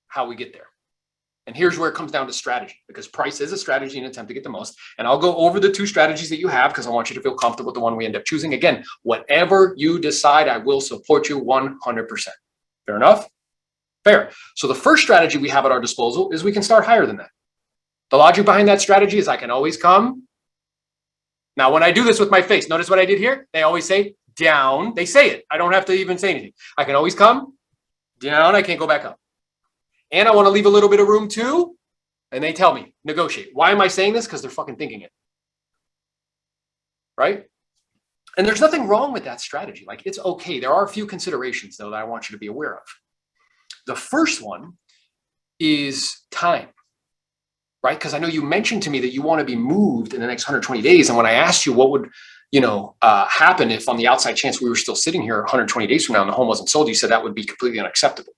how we get there. And here's where it comes down to strategy, because price is a strategy in an attempt to get the most. And I'll go over the 2 strategies that you have because I want you to feel comfortable with the one we end up choosing. Again, whatever you decide, I will support you 100%. Fair enough? Fair. So the first strategy we have at our disposal is we can start higher than that. The logic behind that strategy is I can always come. Now, when I do this with my face, notice what I did here? They always say down. They say it. I don't have to even say anything. I can always come down. I can't go back up. And I want to leave a little bit of room too. And they tell me, negotiate. Why am I saying this? Because they're fucking thinking it. Right? And there's nothing wrong with that strategy. Like, it's okay. There are a few considerations though that I want you to be aware of. The first one is time, right? Because I know you mentioned to me that you want to be moved in the next 120 days. And when I asked you what would, happen if on the outside chance we were still sitting here 120 days from now and the home wasn't sold, you said that would be completely unacceptable.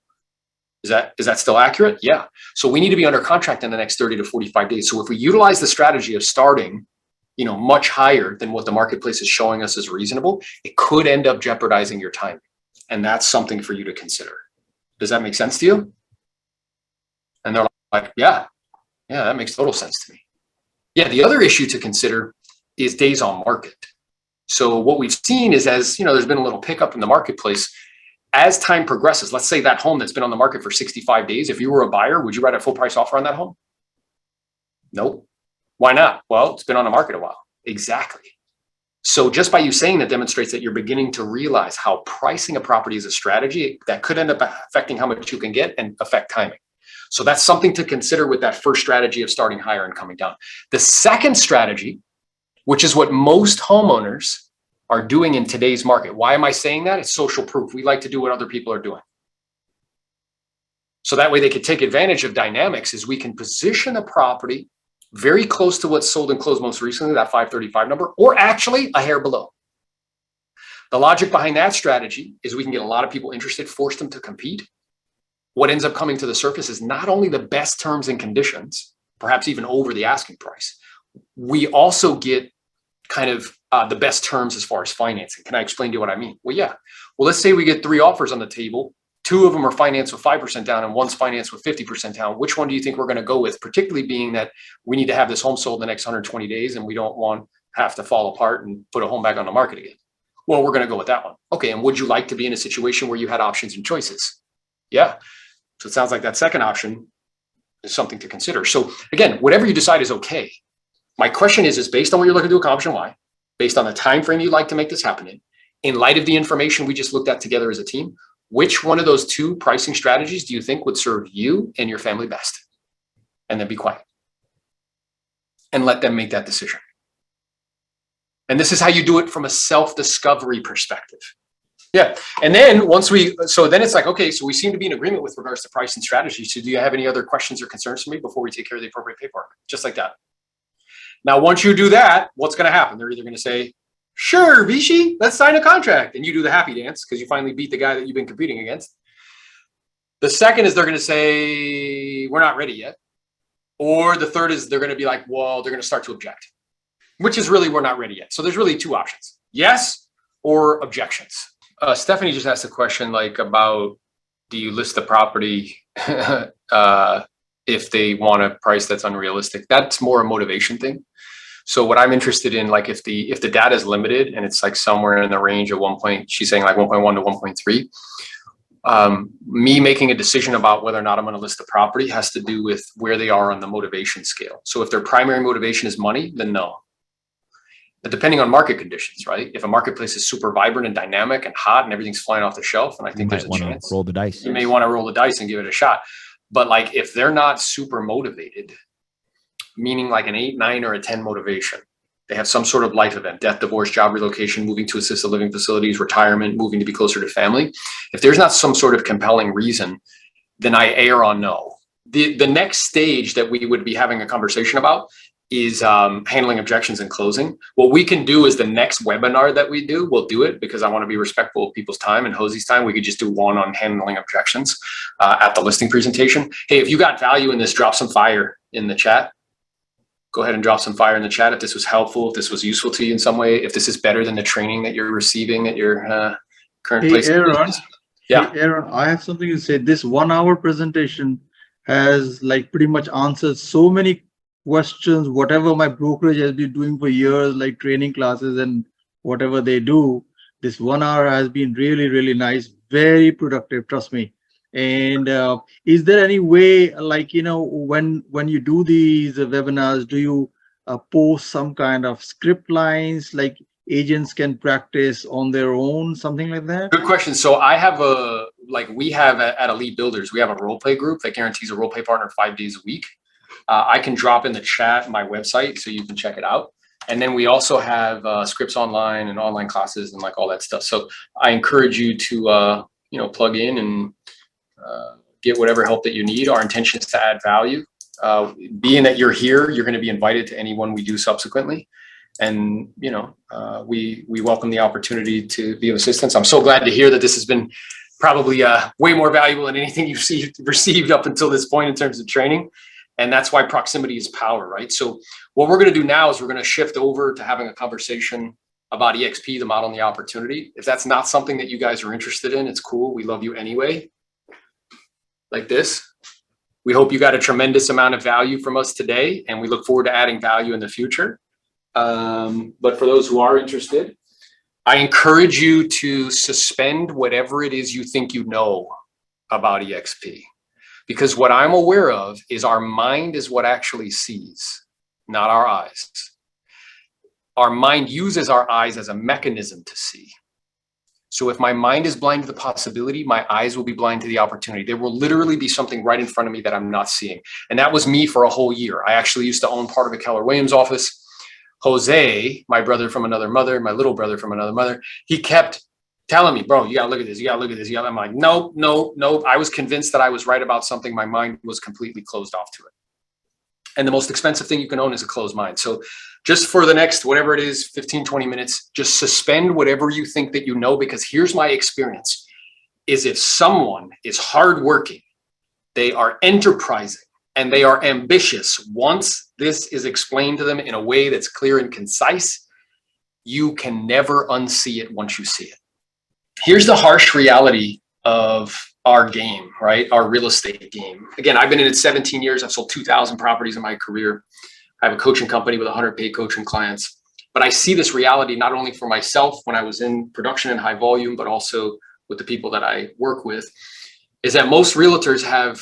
Is that still accurate? Yeah. So we need to be under contract in the next 30 to 45 days. So if we utilize the strategy of starting, much higher than what the marketplace is showing us as reasonable, it could end up jeopardizing your time. And that's something for you to consider. Does that make sense to you? And they're like, yeah, that makes total sense to me. Yeah. The other issue to consider is days on market. So what we've seen is, as there's been a little pickup in the marketplace as time progresses. Let's say that home that's been on the market for 65 days, if you were a buyer, would you write a full price offer on that home? Nope. Why not? Well, it's been on the market a while. Exactly. So just by you saying that demonstrates that you're beginning to realize how pricing a property is a strategy that could end up affecting how much you can get and affect timing. So that's something to consider with that first strategy of starting higher and coming down. The second strategy, which is what most homeowners are doing in today's market. Why am I saying that? It's social proof. We like to do what other people are doing. So that way they can take advantage of dynamics, is we can position a property very close to what's sold and closed most recently, that 535 number, or actually a hair below. The logic behind that strategy is we can get a lot of people interested, force them to compete. What ends up coming to the surface is not only the best terms and conditions, perhaps even over the asking price, we also get kind of the best terms as far as financing. Can I explain to you what I mean? Well, yeah. Well, let's say we get 3 offers on the table. 2 of them are financed with 5% down and one's financed with 50% down. Which one do you think we're going to go with? Particularly being that we need to have this home sold in the next 120 days and we don't want to have to fall apart and put a home back on the market again. Well, we're going to go with that one. Okay. And would you like to be in a situation where you had options and choices? Yeah. So it sounds like that second option is something to consider. So again, whatever you decide is okay. My question is based on what you're looking to accomplish and why, based on the time frame you'd like to make this happen in light of the information we just looked at together as a team, which one of those 2 pricing strategies do you think would serve you and your family best? And then be quiet and let them make that decision. And this is how you do it from a self-discovery perspective. Yeah. And then then it's like, okay, so we seem to be in agreement with regards to price and strategy. So do you have any other questions or concerns for me before we take care of the appropriate paperwork? Just like that. Now, once you do that, what's going to happen? They're either going to say, sure, Vichy, let's sign a contract. And you do the happy dance because you finally beat the guy that you've been competing against. The second is they're going to say, we're not ready yet. Or the third is they're going to be like, well, they're going to start to object, which is really, we're not ready yet. So there's really 2 options, yes or objections. Stephanie just asked a question about, do you list the property if they want a price that's unrealistic? That's more a motivation thing. So what I'm interested in, if the data is limited and it's somewhere in the range of she's saying 1.1 to 1.3, me making a decision about whether or not I'm going to list the property has to do with where they are on the motivation scale. So if their primary motivation is money, then no. But depending on market conditions, right? If a marketplace is super vibrant and dynamic and hot and everything's flying off the shelf, and I think there's a chance, roll the dice. You may want to roll the dice and give it a shot. But if they're not super motivated, meaning an 8, 9, or a 10 motivation, they have some sort of life event, death, divorce, job relocation, moving to assisted living facilities, retirement, moving to be closer to family. If there's not some sort of compelling reason, then I err on no. The next stage that we would be having a conversation about is handling objections and closing. What we can do is the next webinar that we do, we'll do it because I want to be respectful of people's time and Josie's time. We could just do one on handling objections at the listing presentation. Hey, if you got value in this, drop some fire in the chat. Go ahead and drop some fire in the chat if this was helpful, if this was useful to you in some way, if this is better than the training that you're receiving at your current place. Aaron, yeah. Hey, Aaron, I have something to say. This 1-hour presentation has pretty much answered so many questions, whatever my brokerage has been doing for years, like training classes and whatever they do. This 1 hour has been really, really nice, very productive, trust me. And is there any way, when you do these webinars, do you post some kind of script lines agents can practice on their own, something like that? Good question. So I have we have at Elite Builders, we have a role play group that guarantees a role play partner 5 days a week. I can drop in the chat my website so you can check it out. And then we also have scripts online and online classes and like all that stuff. So I encourage you to, plug in and get whatever help that you need. Our intention is to add value. Being that you're here, you're going to be invited to anyone we do subsequently. And, we welcome the opportunity to be of assistance. I'm so glad to hear that this has been probably way more valuable than anything you've received up until this point in terms of training. And that's why proximity is power, right? So what we're going to do now is we're going to shift over to having a conversation about EXP, the model and the opportunity. If that's not something that you guys are interested in, it's cool. We love you anyway. Like this. We hope you got a tremendous amount of value from us today, and we look forward to adding value in the future. But for those who are interested, I encourage you to suspend whatever it is you think you know about EXP. Because what I'm aware of is our mind is what actually sees, not our eyes. Our mind uses our eyes as a mechanism to see. So if my mind is blind to the possibility, my eyes will be blind to the opportunity. There will literally be something right in front of me that I'm not seeing. And that was me for a whole year. I actually used to own part of a Keller Williams office. Jose, my brother from another mother, my little brother from another mother, he kept telling me, bro, you gotta look at this, you gotta look at this. I'm like, nope. I was convinced that I was right about something. My mind was completely closed off to it. And the most expensive thing you can own is a closed mind. So just for the next, whatever it is, 15, 20 minutes, just suspend whatever you think that you know, because here's my experience, is if someone is hardworking, they are enterprising, and they are ambitious, once this is explained to them in a way that's clear and concise, you can never unsee it once you see it. Here's the harsh reality of our game, right? Our real estate game. Again, I've been in it 17 years. I've sold 2,000 properties in my career. I have a coaching company with 100 paid coaching clients. But I see this reality not only for myself when I was in production and high volume, but also with the people that I work with, is that most realtors have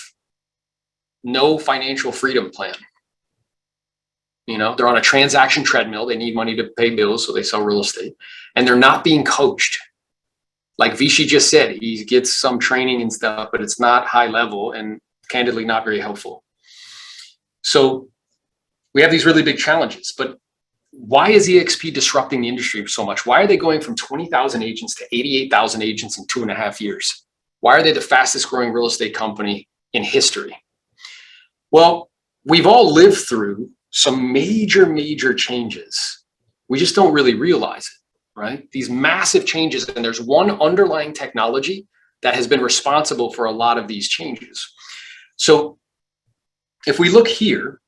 no financial freedom plan. They're on a transaction treadmill. They need money to pay bills, so they sell real estate. And they're not being coached. Like Vichy just said, he gets some training and stuff, but it's not high level and candidly not very helpful. So we have these really big challenges, but why is EXP disrupting the industry so much? Why are they going from 20,000 agents to 88,000 agents in 2.5 years? Why are they the fastest growing real estate company in history? Well, we've all lived through some major changes. We just don't really realize it. Right? These massive changes, and there's one underlying technology that has been responsible for a lot of these changes. So if we look here,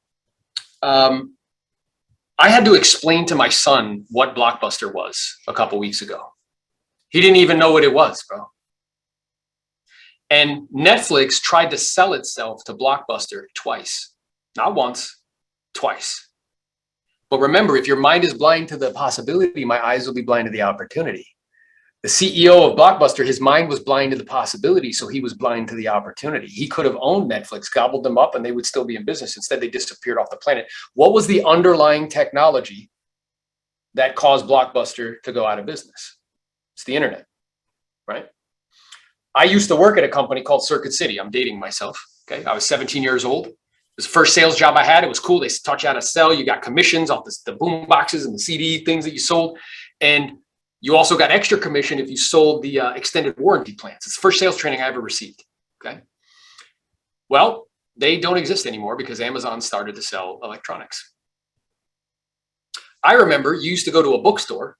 I had to explain to my son what Blockbuster was a couple weeks ago. He didn't even know what it was, bro. And Netflix tried to sell itself to Blockbuster twice, not once, twice. But remember, if your mind is blind to the possibility, my eyes will be blind to the opportunity. The CEO of Blockbuster, his mind was blind to the possibility, so he was blind to the opportunity. He could have owned Netflix, gobbled them up, and they would still be in business. Instead, they disappeared off the planet. What was the underlying technology that caused Blockbuster to go out of business? It's the internet, right? I used to work at a company called Circuit City. I'm dating myself, okay? I was 17 years old. It was the first sales job I had. It was cool. They taught you how to sell. You got commissions off the boom boxes and the CD things that you sold. And you also got extra commission if you sold the extended warranty plans. It's the first sales training I ever received. Okay. Well, they don't exist anymore because Amazon started to sell electronics. I remember you used to go to a bookstore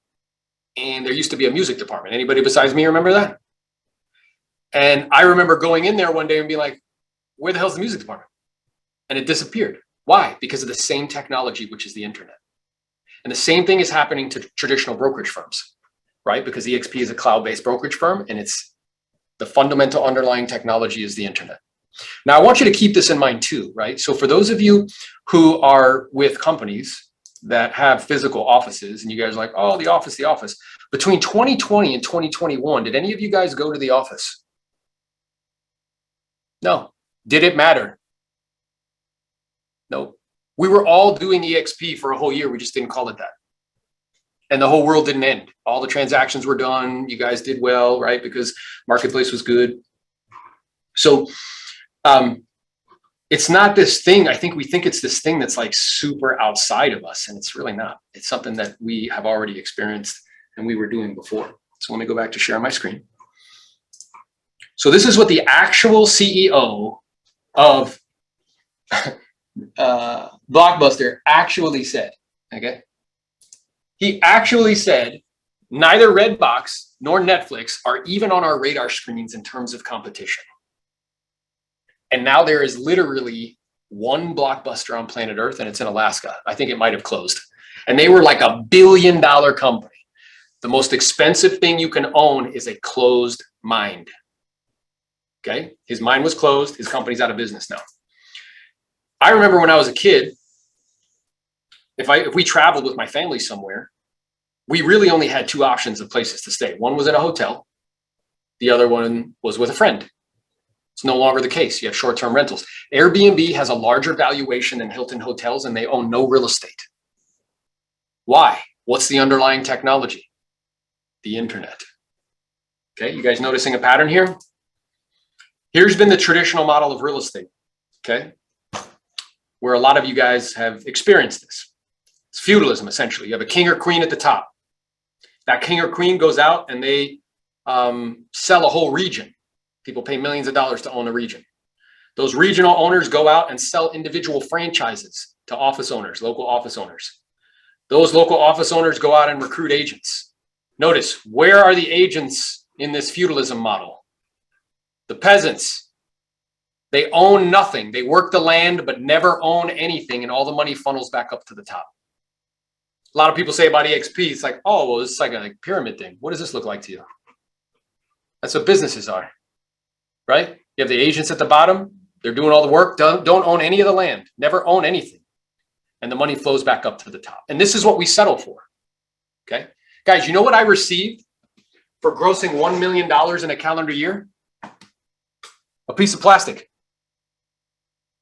and there used to be a music department. Anybody besides me remember that? And I remember going in there one day and being like, where the hell's the music department? And it disappeared. Why? Because of the same technology, which is the internet. And the same thing is happening to traditional brokerage firms, right? Because EXP is a cloud-based brokerage firm and it's the fundamental underlying technology is the internet. Now, I want you to keep this in mind too, right? So for those of you who are with companies that have physical offices and you guys are like, oh, the office. Between 2020 and 2021, did any of you guys go to the office? No. Did it matter? No. We were all doing EXP for a whole year. We just didn't call it that. And the whole world didn't end. All the transactions were done. You guys did well, right? Because marketplace was good. So it's not this thing. I think we think it's this thing that's like super outside of us, and it's really not. It's something that we have already experienced and we were doing before. So let me go back to share my screen. So this is what the actual CEO of Blockbuster actually said. Okay. He actually said, neither Redbox nor Netflix are even on our radar screens in terms of competition. And now there is literally one Blockbuster on planet Earth, and it's in Alaska. I think it might have closed. And they were like $1 billion company. The most expensive thing you can own is a closed mind. Okay. His mind was closed. His company's out of business now. I remember when I was a kid, if we traveled with my family somewhere, we really only had two options of places to stay. One was in a hotel. The other one was with a friend. It's no longer the case. You have short-term rentals. Airbnb has a larger valuation than Hilton Hotels, and they own no real estate. Why? What's the underlying technology? The internet. Okay, you guys noticing a pattern here? Here's been the traditional model of real estate, okay? Where a lot of you guys have experienced this. It's feudalism, essentially. You have a king or queen at the top. That king or queen goes out and they sell a whole region. People pay millions of dollars to own a region. Those regional owners go out and sell individual franchises to office owners, local office owners. Those local office owners go out and recruit agents. Notice, where are the agents in this feudalism model? The peasants. They own nothing. They work the land, but never own anything, and all the money funnels back up to the top. A lot of people say about EXP, it's like, oh, well, it's like a pyramid thing. What does this look like to you? That's what businesses are, right? You have the agents at the bottom. They're doing all the work. Don't own any of the land. Never own anything. And the money flows back up to the top. And this is what we settle for, okay? Guys, you know what I received for grossing $1 million in a calendar year? A piece of plastic.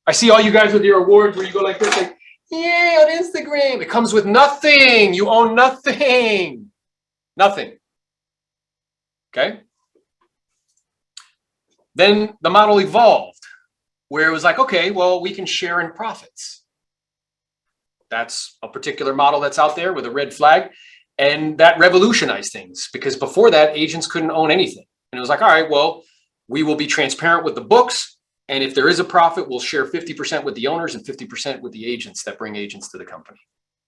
I see all you guys with your awards where you go like this, like, yeah, on Instagram. It comes with nothing. You own nothing. Nothing. Okay? Then the model evolved where it was like, okay, well, we can share in profits. That's a particular model that's out there with a red flag. And that revolutionized things because before that, agents couldn't own anything. And it was like, all right, well, we will be transparent with the books. And if there is a profit, we'll share 50% with the owners and 50% with the agents that bring agents to the company.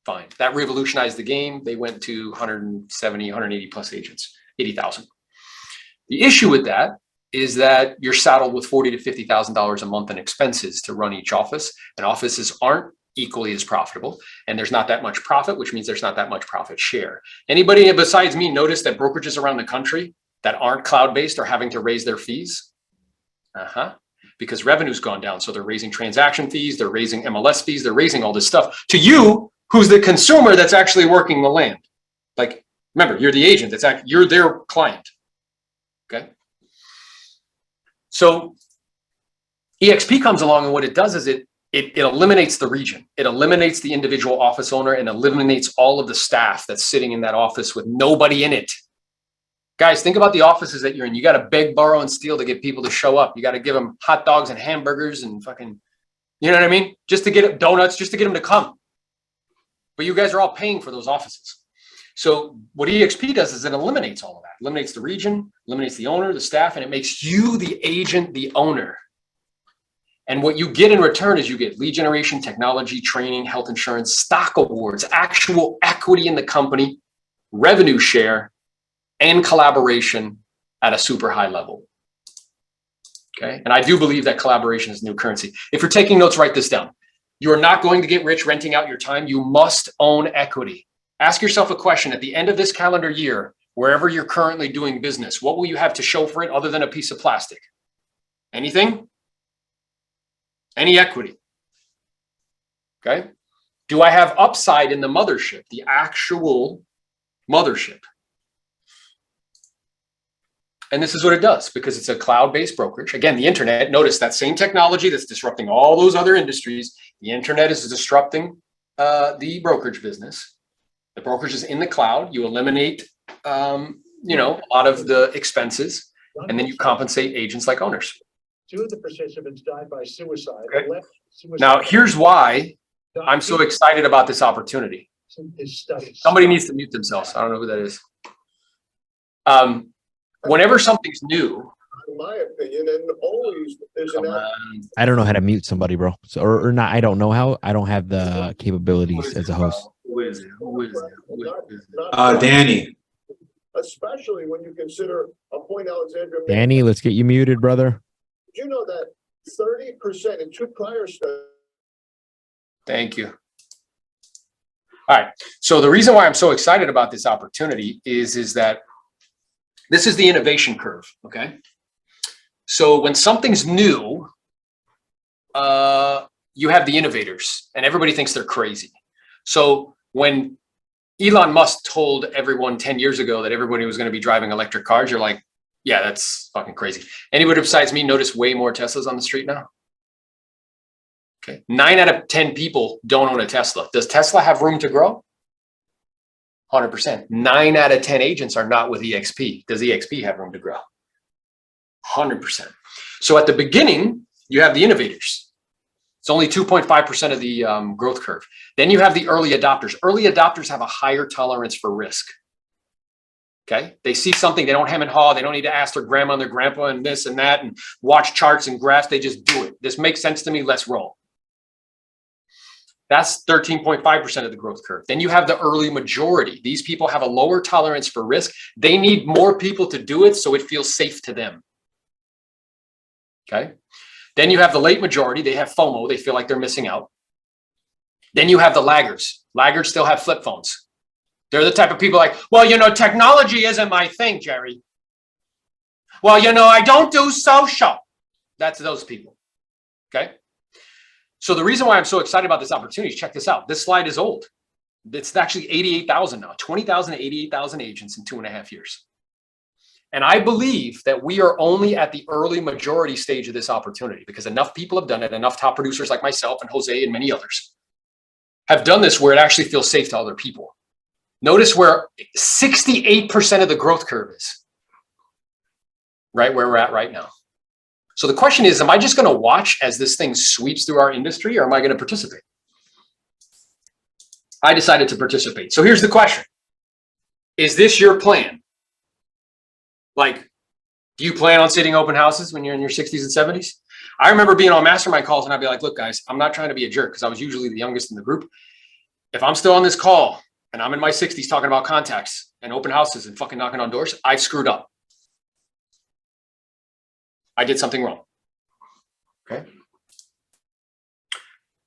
Fine. That revolutionized the game. They went to 170, 180 plus agents, 80,000. The issue with that is that you're saddled with $40,000 to $50,000 a month in expenses to run each office, and offices aren't equally as profitable, and there's not that much profit, which means there's not that much profit share. Anybody besides me notice that brokerages around the country that aren't cloud-based are having to raise their fees? Because revenue's gone down. So they're raising transaction fees, they're raising MLS fees, they're raising all this stuff to you, who's the consumer that's actually working the land. Like, remember, you're the agent, you're their client. Okay. So EXP comes along, and what it does is it eliminates the region. It eliminates the individual office owner and eliminates all of the staff that's sitting in that office with nobody in it. Guys, think about the offices that you're in. You got to beg, borrow, and steal to get people to show up. You got to give them hot dogs and hamburgers and fucking, you know what I mean? Just to get donuts, just to get them to come. But you guys are all paying for those offices. So what EXP does is it eliminates all of that. Eliminates the region, eliminates the owner, the staff, and it makes you, the agent, the owner. And what you get in return is you get lead generation, technology, training, health insurance, stock awards, actual equity in the company, revenue share, and collaboration at a super high level. Okay. And I do believe that collaboration is new currency. If you're taking notes, write this down. You are not going to get rich renting out your time. You must own equity. Ask yourself a question at the end of this calendar year, wherever you're currently doing business, what will you have to show for it other than a piece of plastic? Anything? Any equity? Okay. Do I have upside in the mothership, the actual mothership? And this is what it does because it's a cloud-based brokerage. Again, the internet, notice that same technology that's disrupting all those other industries. The internet is disrupting the brokerage business. The brokerage is in the cloud. You eliminate, a lot of the expenses, and then you compensate agents like owners. Two of the participants died by suicide. Okay. 11 suicide Now, here's why I'm so died excited about this opportunity. in his studies. Somebody needs to mute themselves. I don't know who that is. Whenever something's new, In my opinion, and always there's come an on. I don't know how to mute somebody, bro. So or not. I don't know how. I don't have the capabilities as a host. Who is it? Who is it? Who is it? Danny. especially when you consider a point Alexandra made. Danny, let's get you muted, brother. Did you know that 30% in two prior studies? Thank you. All right. So the reason why I'm so excited about this opportunity is that this is the innovation curve. Okay. So when something's new, you have the innovators and everybody thinks they're crazy. So when Elon Musk told everyone 10 years ago that everybody was going to be driving electric cars, you're like, yeah, that's fucking crazy. Anybody besides me notice way more Teslas on the street now? Okay. 9 out of 10 people don't own a Tesla. Does Tesla have room to grow? 100%. 9 out of 10 agents are not with EXP. Does EXP have room to grow? 100%. So at the beginning, you have the innovators. It's only 2.5% of the growth curve. Then you have the early adopters. Early adopters have a higher tolerance for risk. Okay. They see something, they don't hem and haw. They don't need to ask their grandma and their grandpa and this and that and watch charts and graphs. They just do it. This makes sense to me. Let's roll. That's 13.5% of the growth curve. Then you have the early majority. These people have a lower tolerance for risk. They need more people to do it so it feels safe to them. Okay. Then you have the late majority. They have FOMO. They feel like they're missing out. Then you have the laggers. Laggers still have flip phones. They're the type of people like, well, you know, technology isn't my thing, Jerry. Well, you know, I don't do social. That's those people. Okay. So the reason why I'm so excited about this opportunity is check this out. This slide is old. It's actually 88,000 now, 20,000 to 88,000 agents in 2.5 years. And I believe that we are only at the early majority stage of this opportunity because enough people have done it. Enough top producers like myself and Jose and many others have done this where it actually feels safe to other people. Notice where 68% of the growth curve is, right where we're at right now. So the question is, am I just going to watch as this thing sweeps through our industry or am I going to participate? I decided to participate. So here's the question. Is this your plan? Like, do you plan on sitting open houses when you're in your 60s and 70s? I remember being on mastermind calls and I'd be like, look, guys, I'm not trying to be a jerk because I was usually the youngest in the group. If I'm still on this call and I'm in my 60s talking about contacts and open houses and fucking knocking on doors, I screwed up. I did something wrong. Okay.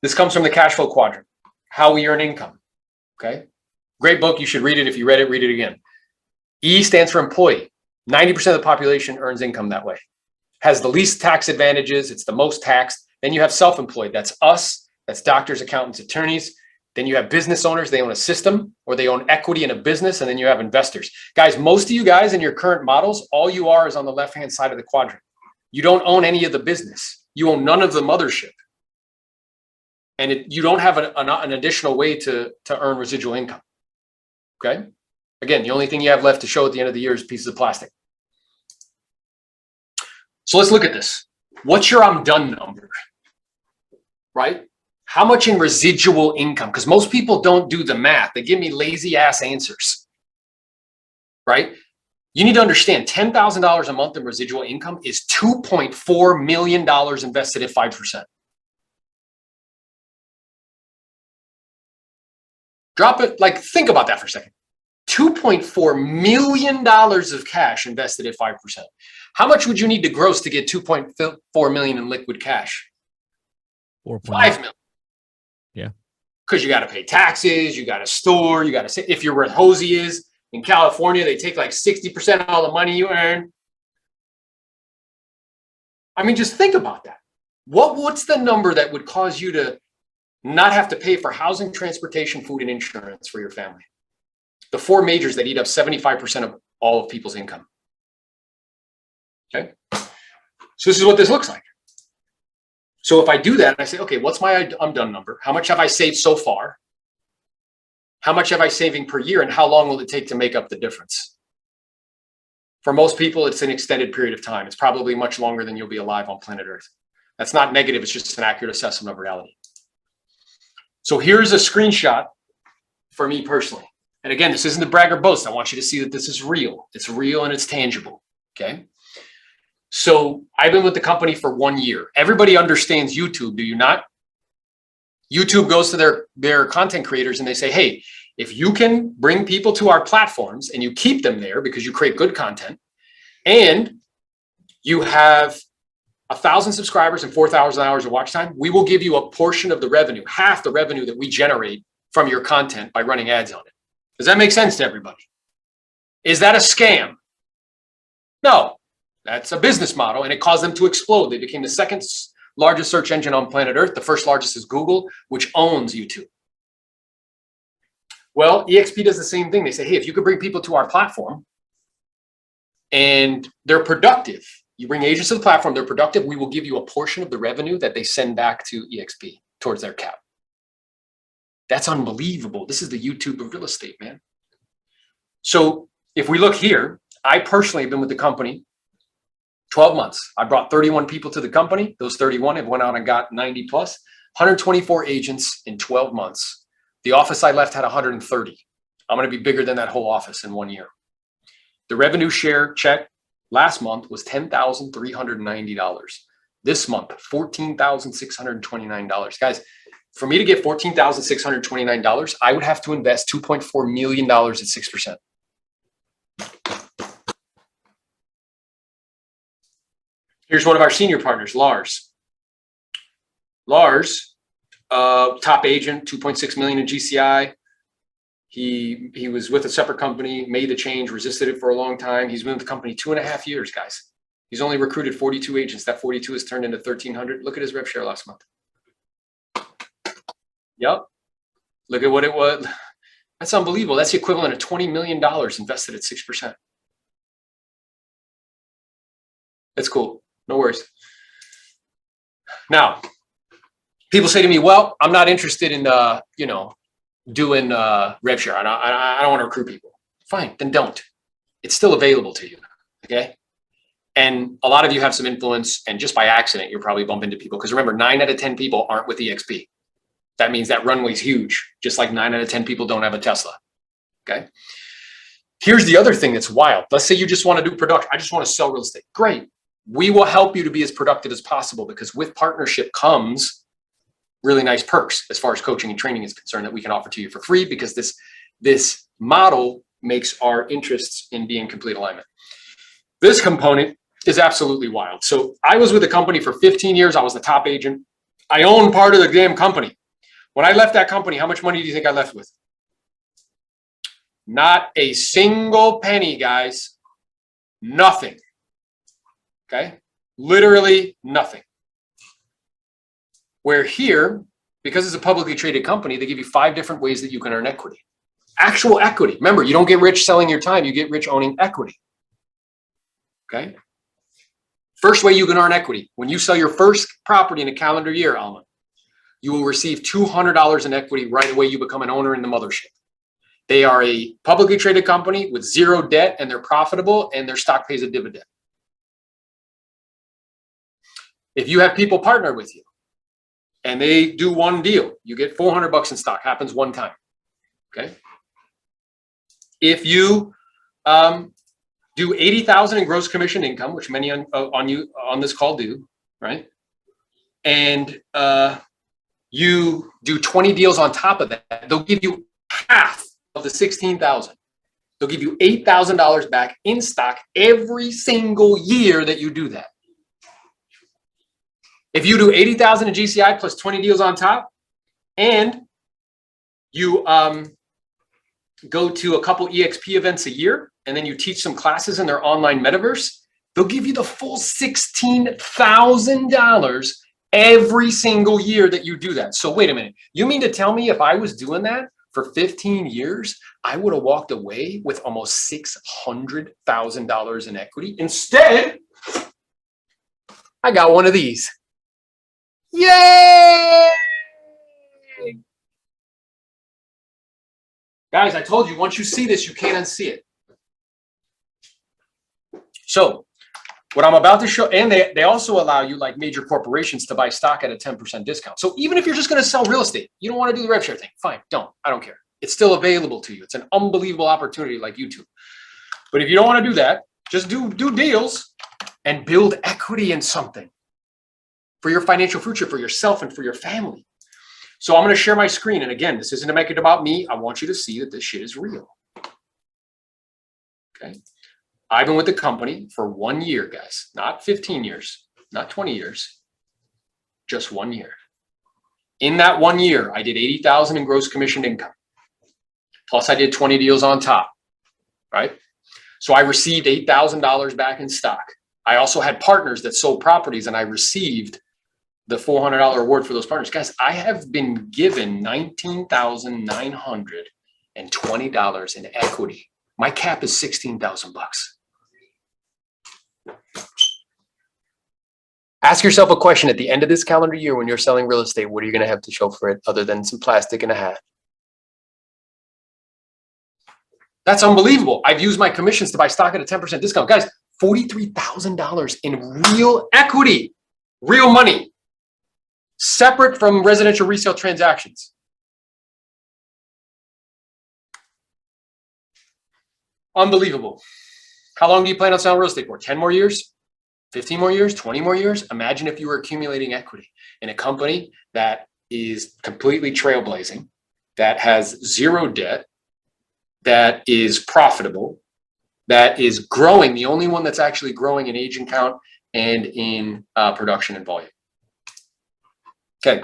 This comes from the cash flow quadrant, how we earn income. Okay. Great book. You should read it. If you read it, read it again. E stands for employee. 90% of the population earns income that way. Has the least tax advantages. It's the most taxed. Then you have self-employed. That's us. That's doctors, accountants, attorneys. Then you have business owners. They own a system or they own equity in a business. And then you have investors. Guys, most of you guys in your current models, all you are is on the left-hand side of the quadrant. You don't own any of the business. You own none of the mothership. And you don't have an additional way to earn residual income. Okay. Again, the only thing you have left to show at the end of the year is pieces of plastic. So let's look at this. What's your I'm done number? Right? How much in residual income? Because most people don't do the math. They give me lazy ass answers. Right? You need to understand $10,000 a month in residual income is $2.4 million invested at 5%. Drop it, like, think about that for a second. $2.4 million of cash invested at 5%. How much would you need to gross to get 2.4 million in liquid cash? 5 million. Yeah. Because you got to pay taxes, you got to store, you got to say, if you're where Hosey is in California, they take like 60% of all the money you earn. I mean, just think about that. What's the number that would cause you to not have to pay for housing, transportation, food, and insurance for your family? The 4 majors that eat up 75% of all of people's income. Okay. So this is what this looks like. So if I do that, I say, okay, what's my I'm done number? How much have I saved so far? How much have I saving per year? And how long will it take to make up the difference? For most people, it's an extended period of time. It's probably much longer than you'll be alive on planet Earth. That's not negative. It's just an accurate assessment of reality. So here's a screenshot for me personally. And again, this isn't a brag or boast. I want you to see that this is real. It's real and it's tangible. Okay. So I've been with the company for 1 year. Everybody understands YouTube, do you not? YouTube goes to their content creators and they say, hey, if you can bring people to our platforms and you keep them there because you create good content and you have 1,000 subscribers and 4,000 hours of watch time, we will give you a portion of the revenue, half the revenue that we generate from your content by running ads on it. Does that make sense to everybody? Is that a scam? No, that's a business model and it caused them to explode. They became the second largest search engine on planet Earth. The first largest is Google, which owns YouTube. Well, EXP does the same thing. They say, hey, if you could bring people to our platform and they're productive, you bring agents to the platform, they're productive, we will give you a portion of the revenue that they send back to EXP towards their cap. That's unbelievable. This is the YouTube of real estate, man. So if we look here, I personally have been with the company 12 months. I brought 31 people to the company. Those 31 have went out and got 90 plus, 124 agents in 12 months. The office I left had 130. I'm going to be bigger than that whole office in 1 year. The revenue share check last month was $10,390. This month, $14,629. Guys, for me to get $14,629, I would have to invest $2.4 million at 6%. Here's one of our senior partners, Lars. Lars, top agent, 2.6 million in GCI. He was with a separate company, made the change, resisted it for a long time. He's been with the company 2.5 years, guys. He's only recruited 42 agents. That 42 has turned into 1,300. Look at his rev share last month. Yep. Look at what it was. That's unbelievable. That's the equivalent of $20 million invested at 6%. That's cool. No worries. Now, people say to me, well, I'm not interested in, doing rev share. I don't want to recruit people. Fine, then don't. It's still available to you. Okay. And a lot of you have some influence, and just by accident, you'll probably bump into people. Because remember, 9 out of 10 people aren't with EXP. That means that runway's huge, just like 9 out of 10 people don't have a Tesla. Okay. Here's the other thing that's wild. Let's say you just want to do production. I just want to sell real estate. Great. We will help you to be as productive as possible, because with partnership comes really nice perks as far as coaching and training is concerned that we can offer to you for free, because this model makes our interests in being in complete alignment. This component is absolutely wild. So I was with the company for 15 years. I was the top agent. I own part of the damn company. When I left that company, how much money do you think I left with? Not a single penny, guys. Nothing. Okay? Literally nothing. Where here, because it's a publicly traded company, they give you 5 different ways that you can earn equity. Actual equity. Remember, you don't get rich selling your time. You get rich owning equity. Okay? First way you can earn equity. When you sell your first property in a calendar year, Alma, you will receive $200 in equity right away. You become an owner in the mothership. They are a publicly traded company with 0 debt, and they're profitable, and their stock pays a dividend. If you have people partner with you and they do one deal, you get $400 in stock. Happens one time. Okay. If you do 80,000 in gross commission income, which many on this call do, right? And you do 20 deals on top of that, they'll give you half of the 16,000. They'll give you $8,000 back in stock every single year that you do that. If you do 80,000 in GCI plus 20 deals on top, and you go to a couple EXP events a year, and then you teach some classes in their online metaverse, they'll give you the full $16,000 every single year that you do that. So wait a minute. You mean to tell me if I was doing that for 15 years, I would have walked away with almost $600,000 in equity? Instead, I got one of these. Yay! Guys, I told you, once you see this, you can't unsee it. So what I'm about to show, and they also allow you, like major corporations, to buy stock at a 10% discount. So even if you're just going to sell real estate, you don't want to do the rev share thing, fine, don't. I don't care. It's still available to you. It's an unbelievable opportunity like YouTube. But if you don't want to do that, just do deals and build equity in something for your financial future, for yourself and for your family. So I'm going to share my screen. And again, this isn't to make it about me. I want you to see that this shit is real. Okay. I've been with the company for 1 year, guys, not 15 years, not 20 years, just 1 year. In that 1 year, I did 80,000 in gross commissioned income. Plus I did 20 deals on top, right? So I received $8,000 back in stock. I also had partners that sold properties and I received the $400 award for those partners. Guys, I have been given $19,920 in equity. My cap is 16,000 bucks. Ask yourself a question at the end of this calendar year when you're selling real estate. What are you going to have to show for it other than some plastic and a hat? That's unbelievable. I've used my commissions to buy stock at a 10% discount. Guys, $43,000 in real equity, real money, separate from residential resale transactions. Unbelievable. How long do you plan on selling real estate for? 10 more years? 15 more years? 20 more years? Imagine if you were accumulating equity in a company that is completely trailblazing, that has zero debt, that is profitable, that is growing, the only one that's actually growing in agent count and in production and volume. Okay.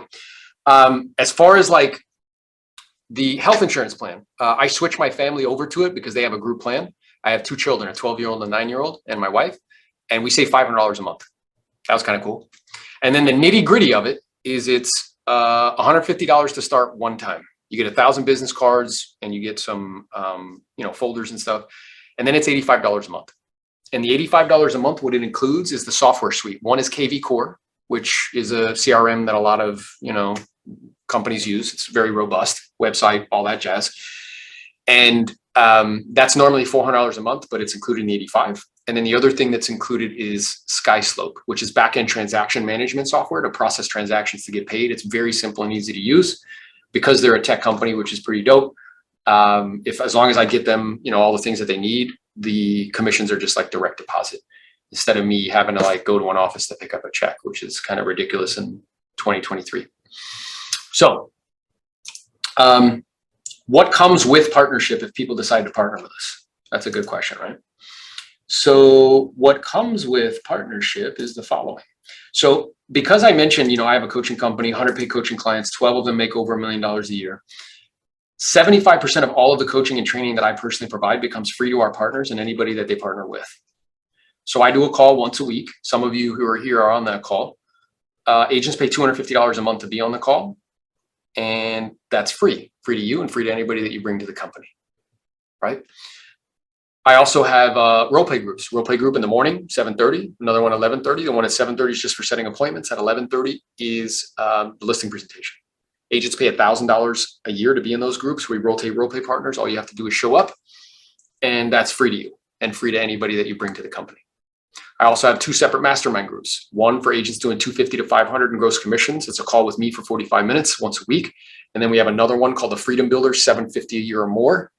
As far as like the health insurance plan, I switched my family over to it because they have a group plan. I have 2 children, a 12-year-old and a 9-year-old, and my wife, and we save $500 a month. That was kind of cool. And then the nitty gritty of it is it's $150 to start one time. You get 1,000 business cards and you get some, folders and stuff. And then it's $85 a month. And the $85 a month, what it includes is the software suite. One is KV Core, which is a CRM that a lot of, companies use. It's very robust website, all that jazz. And that's normally $400 a month, but it's included in the 85. And then the other thing that's included is SkySlope, which is back-end transaction management software to process transactions to get paid. It's very simple and easy to use. Because they're a tech company, which is pretty dope. As long as I get them, all the things that they need, the commissions are just like direct deposit instead of me having to like go to an office to pick up a check, which is kind of ridiculous in 2023. So, what comes with partnership if people decide to partner with us? That's a good question, right? So what comes with partnership is the following. So because I mentioned, I have a coaching company, 100 paid coaching clients, 12 of them make over $1 million a year. 75% of all of the coaching and training that I personally provide becomes free to our partners and anybody that they partner with. So I do a call once a week. Some of you who are here are on that call. Agents pay $250 a month to be on the call. And that's free to you and free to anybody that you bring to the company, right? I also have role play groups. Role play group in the morning, 7:30. Another one 11:30. The one at 7:30 is just for setting appointments. At 11:30 is the listing presentation. Agents pay $1,000 a year to be in those groups. We rotate role play partners. All you have to do is show up, and that's free to you and free to anybody that you bring to the company. I also have 2 separate mastermind groups. One for agents doing 250 to 500 in gross commissions. It's a call with me for 45 minutes once a week. And then we have another one called the Freedom Builder, 750 a year or more.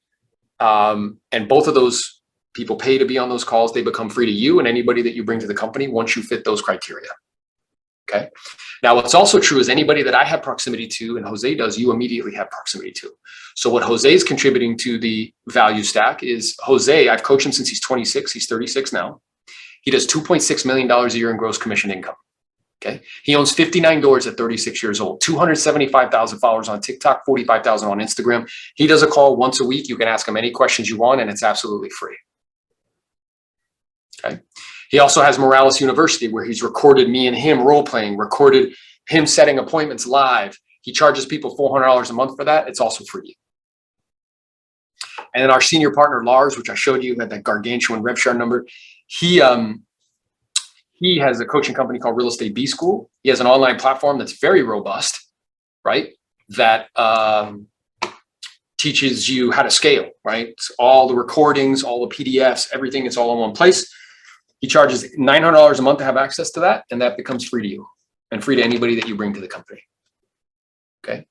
And both of those people pay to be on those calls. They become free to you and anybody that you bring to the company once you fit those criteria. Okay. Now, what's also true is anybody that I have proximity to and Jose does, you immediately have proximity to. So what Jose is contributing to the value stack is Jose, I've coached him since he's 26. He's 36 now. He does $2.6 million a year in gross commission income. Okay. He owns 59 doors at 36 years old, 275,000 followers on TikTok, 45,000 on Instagram. He does a call once a week. You can ask him any questions you want, and it's absolutely free. Okay. He also has Morales University, where he's recorded me and him role playing, recorded him setting appointments live. He charges people $400 a month for that. It's also free. And then our senior partner, Lars, which I showed you, had that gargantuan rev share number. He has a coaching company called Real Estate B School. He has an online platform that's very robust, right? That teaches you how to scale, right? It's all the recordings, all the PDFs, everything is all in one place. He charges $900 a month to have access to that, and that becomes free to you and free to anybody that you bring to the company. Okay.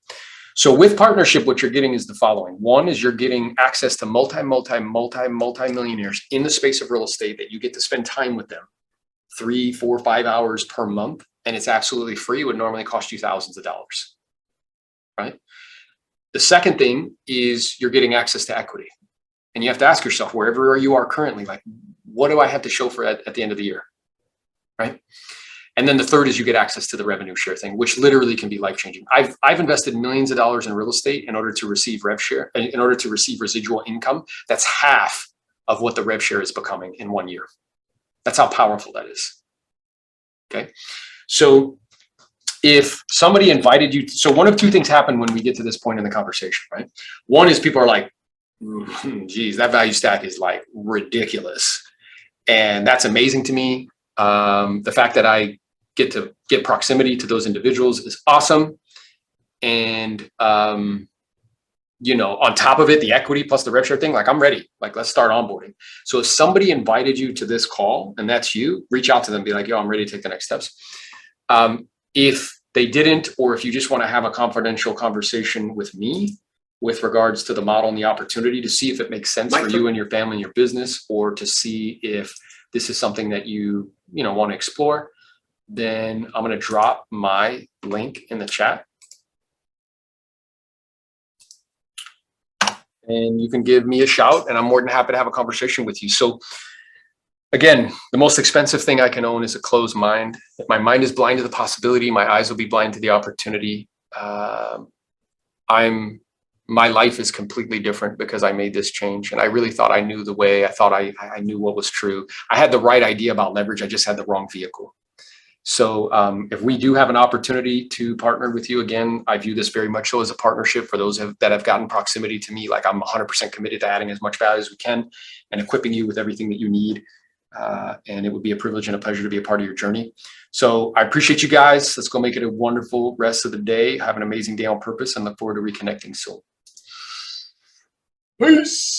So with partnership, what you're getting is the following. One is you're getting access to multi-millionaires in the space of real estate that you get to spend time with them 3, 4, 5 hours per month. And it's absolutely free. It would normally cost you thousands of dollars, right? The second thing is you're getting access to equity. And you have to ask yourself, wherever you are currently, like, what do I have to show for at the end of the year, right? And then the third is you get access to the revenue share thing, which literally can be life-changing. I've invested millions of dollars in real estate in order to receive rev share, in order to receive residual income. That's half of what the rev share is becoming in 1 year. That's how powerful that is. Okay. So if somebody invited you, so one of two things happen when we get to this point in the conversation, right? One is people are like, geez, that value stack is like ridiculous. And that's amazing to me. The fact that I get to get proximity to those individuals is awesome. And, you know, on top of it, the equity plus the rev share thing, like, I'm ready. Like, let's start onboarding. So if somebody invited you to this call and that's you, reach out to them, be like, yo, I'm ready to take the next steps. If they didn't, or if you just want to have a confidential conversation with me with regards to the model and the opportunity to see if it makes sense for you and your family and your business, or to see if this is something that you want to explore, then I'm going to drop my link in the chat. And you can give me a shout, and I'm more than happy to have a conversation with you. So again, the most expensive thing I can own is a closed mind. If my mind is blind to the possibility, my eyes will be blind to the opportunity. My life is completely different because I made this change, and I really thought I knew the way. I thought I knew what was true. I had the right idea about leverage. I just had the wrong vehicle. So if we do have an opportunity to partner with you, again, I view this very much so as a partnership. For those that have gotten proximity to me, like, I'm 100% committed to adding as much value as we can and equipping you with everything that you need. And it would be a privilege and a pleasure to be a part of your journey. So I appreciate you guys. Let's go make it a wonderful rest of the day. Have an amazing day on purpose, and look forward to reconnecting soon. Peace.